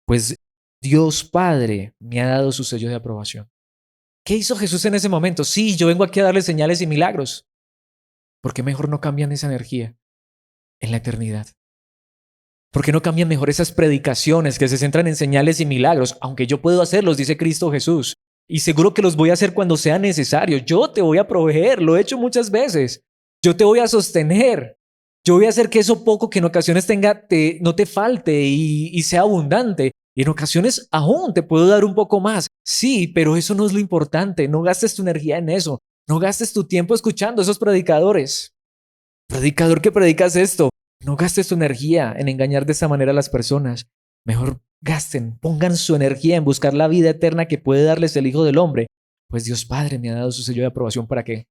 Pues Dios Padre me ha dado su sello de aprobación. ¿Qué hizo Jesús en ese momento? Sí, yo vengo aquí a darles señales y milagros. ¿Por qué mejor no cambian esa energía en la eternidad? ¿Por qué no cambian mejor esas predicaciones que se centran en señales y milagros? Aunque yo puedo hacerlos, dice Cristo Jesús. Y seguro que los voy a hacer cuando sea necesario. Yo te voy a proveer, lo he hecho muchas veces. Yo te voy a sostener. Yo voy a hacer que eso poco que en ocasiones no te falte y sea abundante. Y en ocasiones aún te puedo dar un poco más. Sí, pero eso no es lo importante. No gastes tu energía en eso. No gastes tu tiempo escuchando a esos predicadores. predicador que predicas esto, no gastes tu energía en engañar de esta manera a las personas. Mejor pongan su energía en buscar la vida eterna que puede darles el Hijo del Hombre, pues Dios Padre me ha dado su sello de aprobación. ¿Para qué?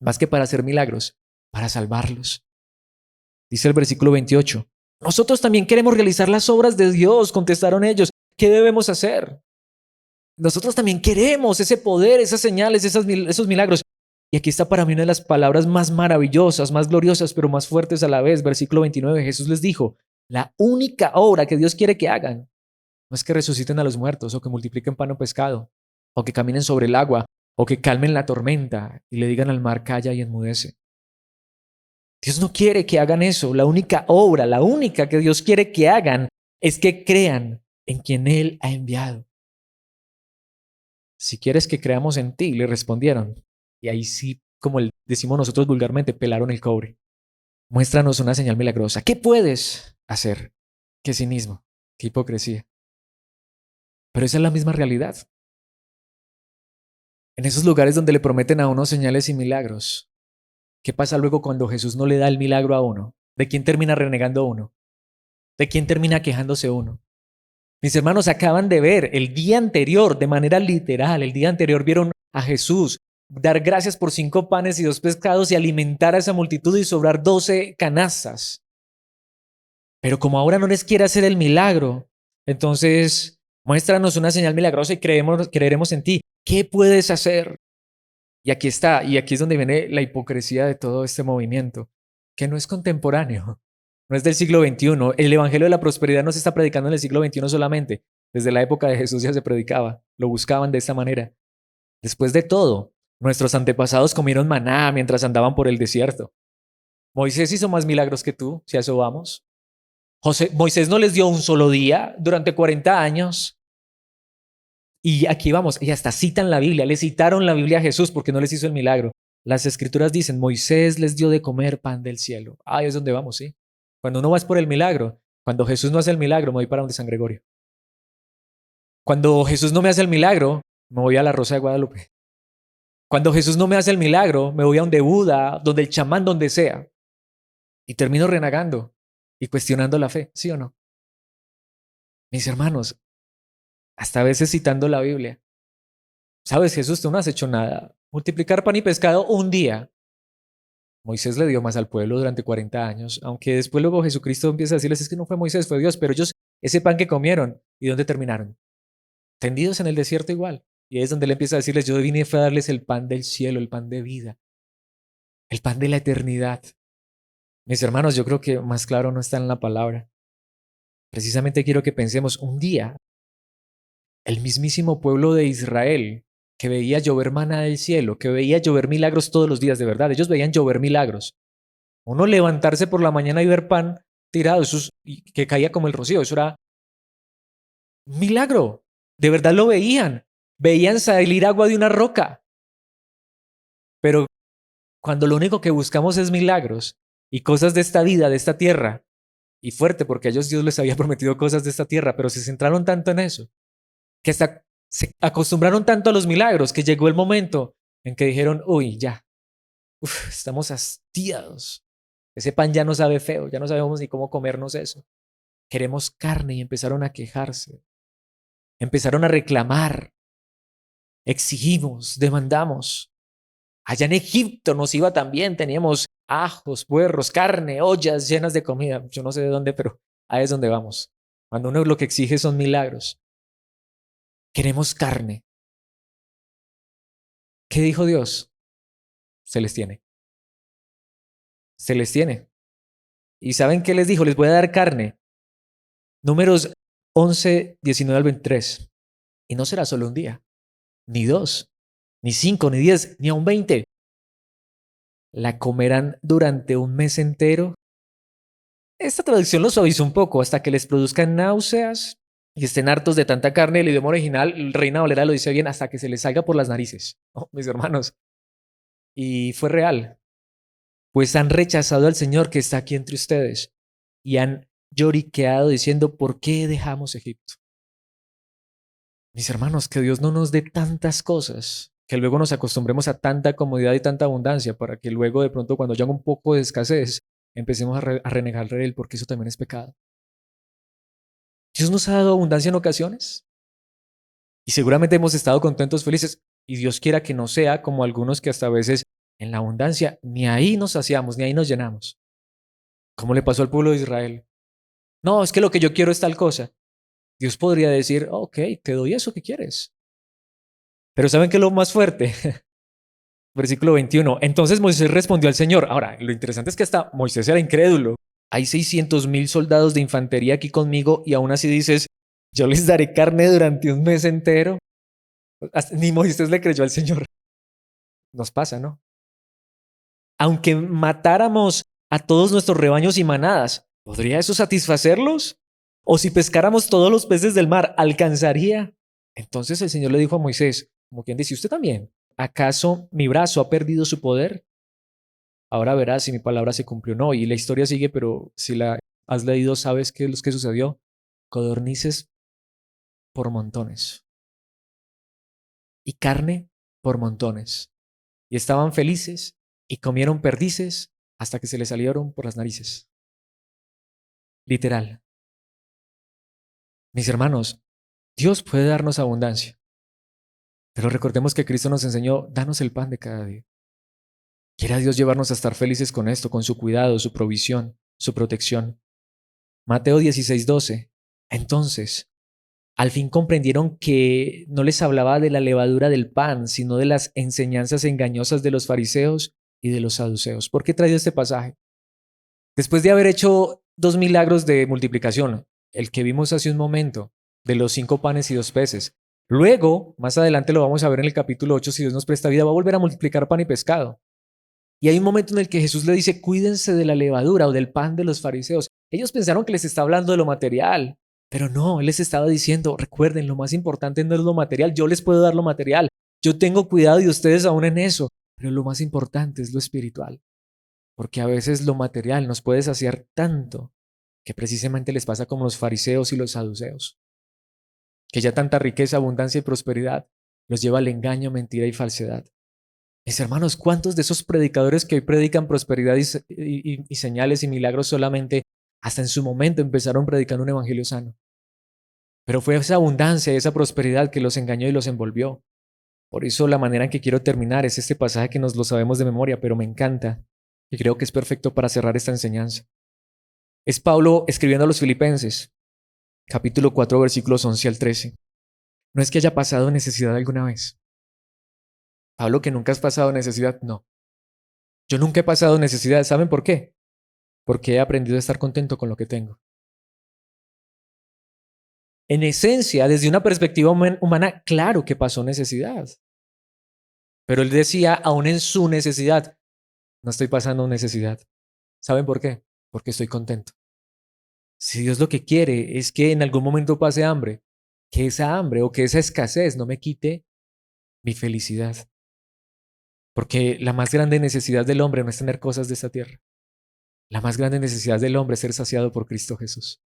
Más que para hacer milagros, para salvarlos. Dice el versículo 28. Nosotros también queremos realizar las obras de Dios, contestaron ellos. ¿Qué debemos hacer? Nosotros también queremos ese poder, esas señales, esos milagros. Y aquí está para mí una de las palabras más maravillosas, más gloriosas, pero más fuertes a la vez. Versículo 29, Jesús les dijo, la única obra que Dios quiere que hagan no es que resuciten a los muertos o que multipliquen pan o pescado, o que caminen sobre el agua, o que calmen la tormenta y le digan al mar, calla y enmudece. Dios no quiere que hagan eso. La única obra, la única que Dios quiere que hagan es que crean en quien Él ha enviado. Si quieres que creamos en ti, le respondieron. Y ahí sí, como decimos nosotros vulgarmente, pelaron el cobre. Muéstranos una señal milagrosa. ¿Qué puedes hacer? Qué cinismo, qué hipocresía. Pero esa es la misma realidad. En esos lugares donde le prometen a uno señales y milagros, ¿qué pasa luego cuando Jesús no le da el milagro a uno? ¿De quién termina renegando uno? ¿De quién termina quejándose uno? Mis hermanos acaban de ver el día anterior, de manera literal, el día anterior vieron a Jesús dar gracias por 5 panes y 2 pescados y alimentar a esa multitud y sobrar 12 canastas. Pero como ahora no les quiere hacer el milagro, entonces muéstranos una señal milagrosa y creeremos en ti. ¿Qué puedes hacer? Y aquí está, y aquí es donde viene la hipocresía de todo este movimiento, que no es contemporáneo, no es del siglo XXI. El evangelio de la prosperidad no se está predicando en el siglo XXI solamente. Desde la época de Jesús ya se predicaba, lo buscaban de esta manera. Después de todo, nuestros antepasados comieron maná mientras andaban por el desierto. Moisés hizo más milagros que tú, si a eso vamos. Moisés no les dio un solo día durante 40 años. Y aquí vamos, y hasta citan la Biblia, le citaron la Biblia a Jesús porque no les hizo el milagro. Las escrituras dicen, Moisés les dio de comer pan del cielo. Ahí es donde vamos, ¿sí? Cuando uno va es por el milagro. Cuando Jesús no hace el milagro, me voy para donde San Gregorio. Cuando Jesús no me hace el milagro, me voy a la Rosa de Guadalupe. Cuando Jesús no me hace el milagro, me voy a donde Buda, donde el chamán, donde sea. Y termino renegando y cuestionando la fe, ¿sí o no? Mis hermanos, hasta a veces citando la Biblia. ¿Sabes, Jesús, tú no has hecho nada? Multiplicar pan y pescado un día. Moisés le dio más al pueblo durante 40 años, aunque después luego Jesucristo empieza a decirles, es que no fue Moisés, fue Dios, pero ellos, ese pan que comieron, ¿y dónde terminaron? Tendidos en el desierto igual. Y ahí es donde él empieza a decirles, yo vine a darles el pan del cielo, el pan de vida, el pan de la eternidad. Mis hermanos, yo creo que más claro no está en la palabra. Precisamente quiero que pensemos un día, el mismísimo pueblo de Israel, que veía llover maná del cielo, que veía llover milagros todos los días, de verdad, ellos veían llover milagros. Uno levantarse por la mañana y ver pan tirado, que caía como el rocío, eso era un milagro. De verdad lo veían. Veían salir agua de una roca. Pero cuando lo único que buscamos es milagros y cosas de esta vida, de esta tierra, y fuerte, porque a ellos Dios les había prometido cosas de esta tierra, pero se centraron tanto en eso, que hasta se acostumbraron tanto a los milagros, que llegó el momento en que dijeron, uy, ya, estamos hastiados. Ese pan ya no sabe feo, ya no sabemos ni cómo comernos eso. Queremos carne y empezaron a quejarse. Empezaron a reclamar. Exigimos, demandamos. Allá en Egipto nos iba también, teníamos ajos, puerros, carne, ollas llenas de comida. Yo no sé de dónde, pero ahí es donde vamos. Cuando uno lo que exige son milagros. Queremos carne. ¿Qué dijo Dios? Se les tiene. Se les tiene. ¿Y saben qué les dijo? Les voy a dar carne. Números 11, 19 al 23. Y no será solo un día, ni 2, ni 5, ni 10, ni aún 20. La comerán durante un mes entero. Esta traducción lo suavizó un poco hasta que les produzcan náuseas y estén hartos de tanta carne. El idioma original, el Reina Valera lo dice bien, hasta que se les salga por las narices. Oh, mis hermanos. Y fue real. Pues han rechazado al Señor que está aquí entre ustedes y han lloriqueado diciendo, ¿por qué dejamos Egipto? Mis hermanos, que Dios no nos dé tantas cosas que luego nos acostumbremos a tanta comodidad y tanta abundancia para que luego de pronto cuando haya un poco de escasez empecemos a renegar de él porque eso también es pecado. Dios nos ha dado abundancia en ocasiones y seguramente hemos estado contentos, felices y Dios quiera que no sea como algunos que hasta a veces en la abundancia ni ahí nos saciamos, ni ahí nos llenamos. ¿Cómo le pasó al pueblo de Israel? No, es que lo que yo quiero es tal cosa. Dios podría decir, ok, te doy eso que quieres. Pero ¿saben qué es lo más fuerte? Versículo 21. Entonces Moisés respondió al Señor. Ahora, lo interesante es que hasta Moisés era incrédulo. Hay 600,000 soldados de infantería aquí conmigo y aún así dices, yo les daré carne durante un mes entero. Ni Moisés le creyó al Señor. Nos pasa, ¿no? Aunque matáramos a todos nuestros rebaños y manadas, ¿podría eso satisfacerlos? O si pescáramos todos los peces del mar, ¿alcanzaría? Entonces el Señor le dijo a Moisés, como quien dice, ¿usted también? ¿Acaso mi brazo ha perdido su poder? Ahora verás si mi palabra se cumplió o no. Y la historia sigue, pero si la has leído, sabes qué es lo que sucedió. Codornices por montones y carne por montones. Y estaban felices y comieron perdices hasta que se les salieron por las narices. Literal. Mis hermanos, Dios puede darnos abundancia, pero recordemos que Cristo nos enseñó, danos el pan de cada día. Quiera Dios llevarnos a estar felices con esto, con su cuidado, su provisión, su protección. Mateo 16:12. Entonces, al fin comprendieron que no les hablaba de la levadura del pan, sino de las enseñanzas engañosas de los fariseos y de los saduceos. ¿Por qué he traído este pasaje? Después de haber hecho 2 milagros de multiplicación, el que vimos hace un momento, de los 5 panes y 2 peces. Luego, más adelante lo vamos a ver en el capítulo 8, si Dios nos presta vida, va a volver a multiplicar pan y pescado. Y hay un momento en el que Jesús le dice, cuídense de la levadura o del pan de los fariseos. Ellos pensaron que les está hablando de lo material, pero no, Él les estaba diciendo, recuerden, lo más importante no es lo material, yo les puedo dar lo material, yo tengo cuidado y ustedes aún en eso, pero lo más importante es lo espiritual, porque a veces lo material nos puede saciar tanto que precisamente les pasa como los fariseos y los saduceos, que ya tanta riqueza, abundancia y prosperidad los lleva al engaño, mentira y falsedad. Mis hermanos, ¿cuántos de esos predicadores que hoy predican prosperidad y señales y milagros solamente hasta en su momento empezaron predicando un evangelio sano? Pero fue esa abundancia y esa prosperidad que los engañó y los envolvió. Por eso la manera en que quiero terminar es este pasaje que nos lo sabemos de memoria, pero me encanta y creo que es perfecto para cerrar esta enseñanza. Es Pablo escribiendo a los Filipenses, capítulo 4, versículos 11 al 13. No es que haya pasado necesidad alguna vez. Pablo, que nunca has pasado necesidad, no. Yo nunca he pasado necesidad. ¿Saben por qué? Porque he aprendido a estar contento con lo que tengo. En esencia, desde una perspectiva humana, claro que pasó necesidad. Pero él decía, aún en su necesidad, no estoy pasando necesidad. ¿Saben por qué? Porque estoy contento. Si Dios lo que quiere es que en algún momento pase hambre, que esa hambre o que esa escasez no me quite mi felicidad. Porque la más grande necesidad del hombre no es tener cosas de esta tierra. La más grande necesidad del hombre es ser saciado por Cristo Jesús.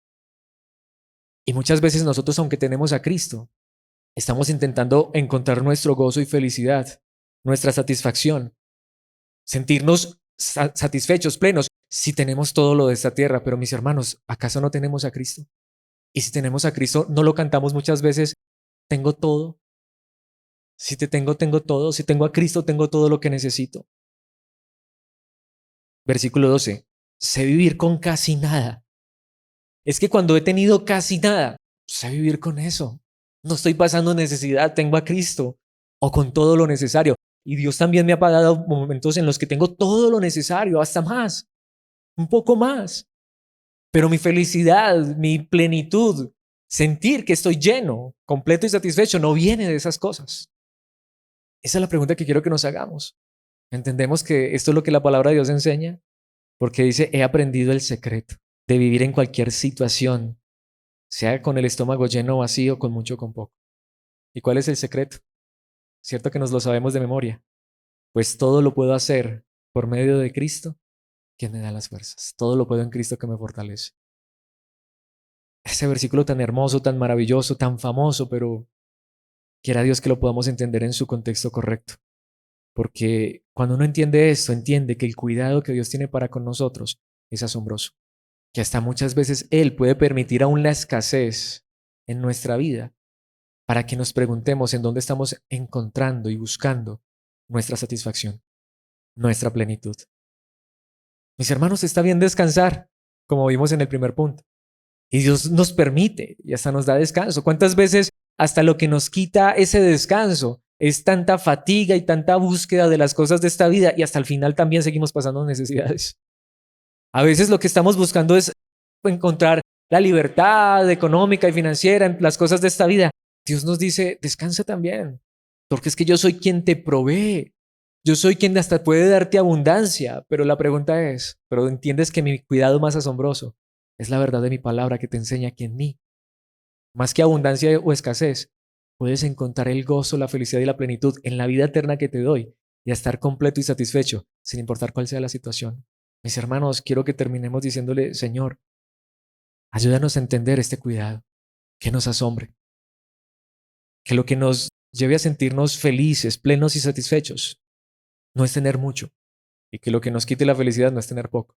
Y muchas veces nosotros, aunque tenemos a Cristo, estamos intentando encontrar nuestro gozo y felicidad, nuestra satisfacción, sentirnos satisfechos, plenos, si tenemos todo lo de esta tierra. Pero mis hermanos, ¿acaso no tenemos a Cristo? Y si tenemos a Cristo, ¿no lo cantamos muchas veces? Tengo todo. Si te tengo, tengo todo. Si tengo a Cristo, tengo todo lo que necesito. Versículo 12. Sé vivir con casi nada. Es que cuando he tenido casi nada, sé vivir con eso. No estoy pasando necesidad, tengo a Cristo o con todo lo necesario. Y Dios también me ha pagado momentos en los que tengo todo lo necesario, hasta más, un poco más. Pero mi felicidad, mi plenitud, sentir que estoy lleno, completo y satisfecho, no viene de esas cosas. Esa es la pregunta que quiero que nos hagamos. ¿Entendemos que esto es lo que la palabra de Dios enseña? Porque dice, he aprendido el secreto de vivir en cualquier situación, sea con el estómago lleno o vacío, con mucho o con poco. ¿Y cuál es el secreto? Cierto que nos lo sabemos de memoria. Pues todo lo puedo hacer por medio de Cristo, quien me da las fuerzas. Todo lo puedo en Cristo que me fortalece. Ese versículo tan hermoso, tan maravilloso, tan famoso, pero Quiera Dios que lo podamos entender en su contexto correcto. Porque cuando uno entiende esto, entiende que el cuidado que Dios tiene para con nosotros es asombroso. Que hasta muchas veces Él puede permitir aún la escasez en nuestra vida para que nos preguntemos en dónde estamos encontrando y buscando nuestra satisfacción, nuestra plenitud. Mis hermanos, está bien descansar, como vimos en el primer punto. Y Dios nos permite y hasta nos da descanso. ¿Cuántas veces hasta lo que nos quita ese descanso es tanta fatiga y tanta búsqueda de las cosas de esta vida y hasta el final también seguimos pasando necesidades? A veces lo que estamos buscando es encontrar la libertad económica y financiera en las cosas de esta vida. Dios nos dice, descansa también, porque es que yo soy quien te provee. Yo soy quien hasta puede darte abundancia, pero la pregunta es, ¿pero entiendes que mi cuidado más asombroso es la verdad de mi palabra que te enseña que en mí, más que abundancia o escasez, puedes encontrar el gozo, la felicidad y la plenitud en la vida eterna que te doy y a estar completo y satisfecho, sin importar cuál sea la situación? Mis hermanos, quiero que terminemos diciéndole, Señor, ayúdanos a entender este cuidado, que nos asombre, que lo que nos lleve a sentirnos felices, plenos y satisfechos no es tener mucho, y que lo que nos quite la felicidad no es tener poco,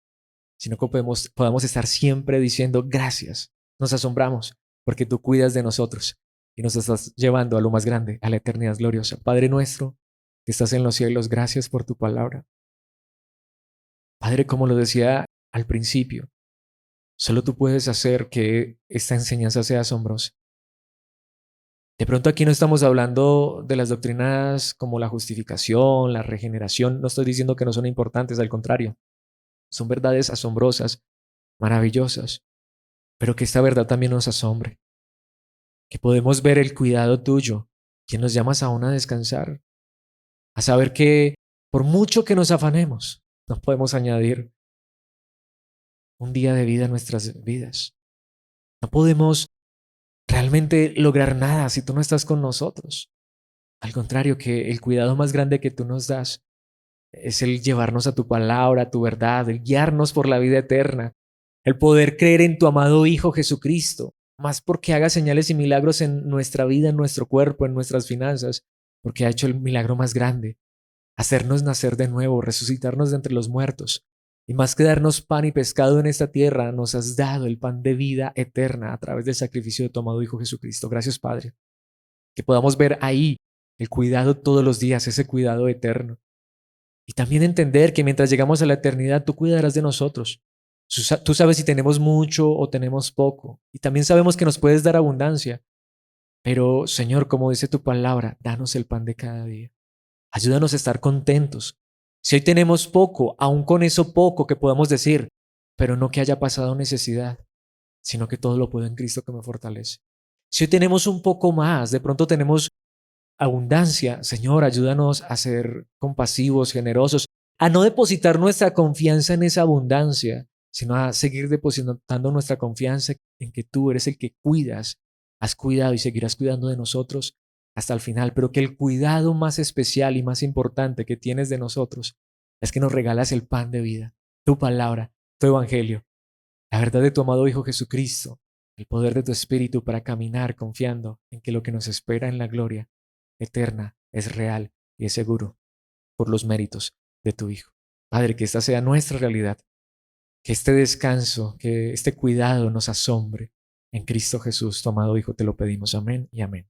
sino que podamos estar siempre diciendo gracias. Nos asombramos porque tú cuidas de nosotros y nos estás llevando a lo más grande, a la eternidad gloriosa. Padre nuestro, que estás en los cielos, gracias por tu palabra. Padre, como lo decía al principio, solo tú puedes hacer que esta enseñanza sea asombrosa. De pronto aquí no estamos hablando de las doctrinas como la justificación, la regeneración. No estoy diciendo que no son importantes, al contrario. Son verdades asombrosas, maravillosas, pero que esta verdad también nos asombre. Que podemos ver el cuidado tuyo, que nos llamas aún a descansar, a saber que por mucho que nos afanemos, no podemos añadir un día de vida a nuestras vidas. No podemos realmente lograr nada si tú no estás con nosotros. Al contrario, que el cuidado más grande que tú nos das es el llevarnos a tu palabra, a tu verdad, el guiarnos por la vida eterna, el poder creer en tu amado Hijo Jesucristo, más porque haga señales y milagros en nuestra vida, en nuestro cuerpo, en nuestras finanzas, porque ha hecho el milagro más grande, hacernos nacer de nuevo, resucitarnos de entre los muertos. Y más que darnos pan y pescado en esta tierra, nos has dado el pan de vida eterna a través del sacrificio de tu amado Hijo Jesucristo. Gracias, Padre. Que podamos ver ahí el cuidado todos los días, ese cuidado eterno. Y también entender que mientras llegamos a la eternidad, tú cuidarás de nosotros. Tú sabes si tenemos mucho o tenemos poco. Y también sabemos que nos puedes dar abundancia. Pero, Señor, como dice tu palabra, danos el pan de cada día. Ayúdanos a estar contentos. Si hoy tenemos poco, aun con eso poco que podamos decir, pero no que haya pasado necesidad, sino que todo lo puedo en Cristo que me fortalece. Si hoy tenemos un poco más, de pronto tenemos abundancia, Señor, ayúdanos a ser compasivos, generosos, a no depositar nuestra confianza en esa abundancia, sino a seguir depositando nuestra confianza en que tú eres el que cuidas, has cuidado y seguirás cuidando de nosotros hasta el final, pero que el cuidado más especial y más importante que tienes de nosotros es que nos regalas el pan de vida, tu palabra, tu evangelio, la verdad de tu amado Hijo Jesucristo, el poder de tu Espíritu para caminar confiando en que lo que nos espera en la gloria eterna es real y es seguro por los méritos de tu Hijo. Padre, que esta sea nuestra realidad, que este descanso, que este cuidado nos asombre. En Cristo Jesús, tu amado Hijo, te lo pedimos. Amén y amén.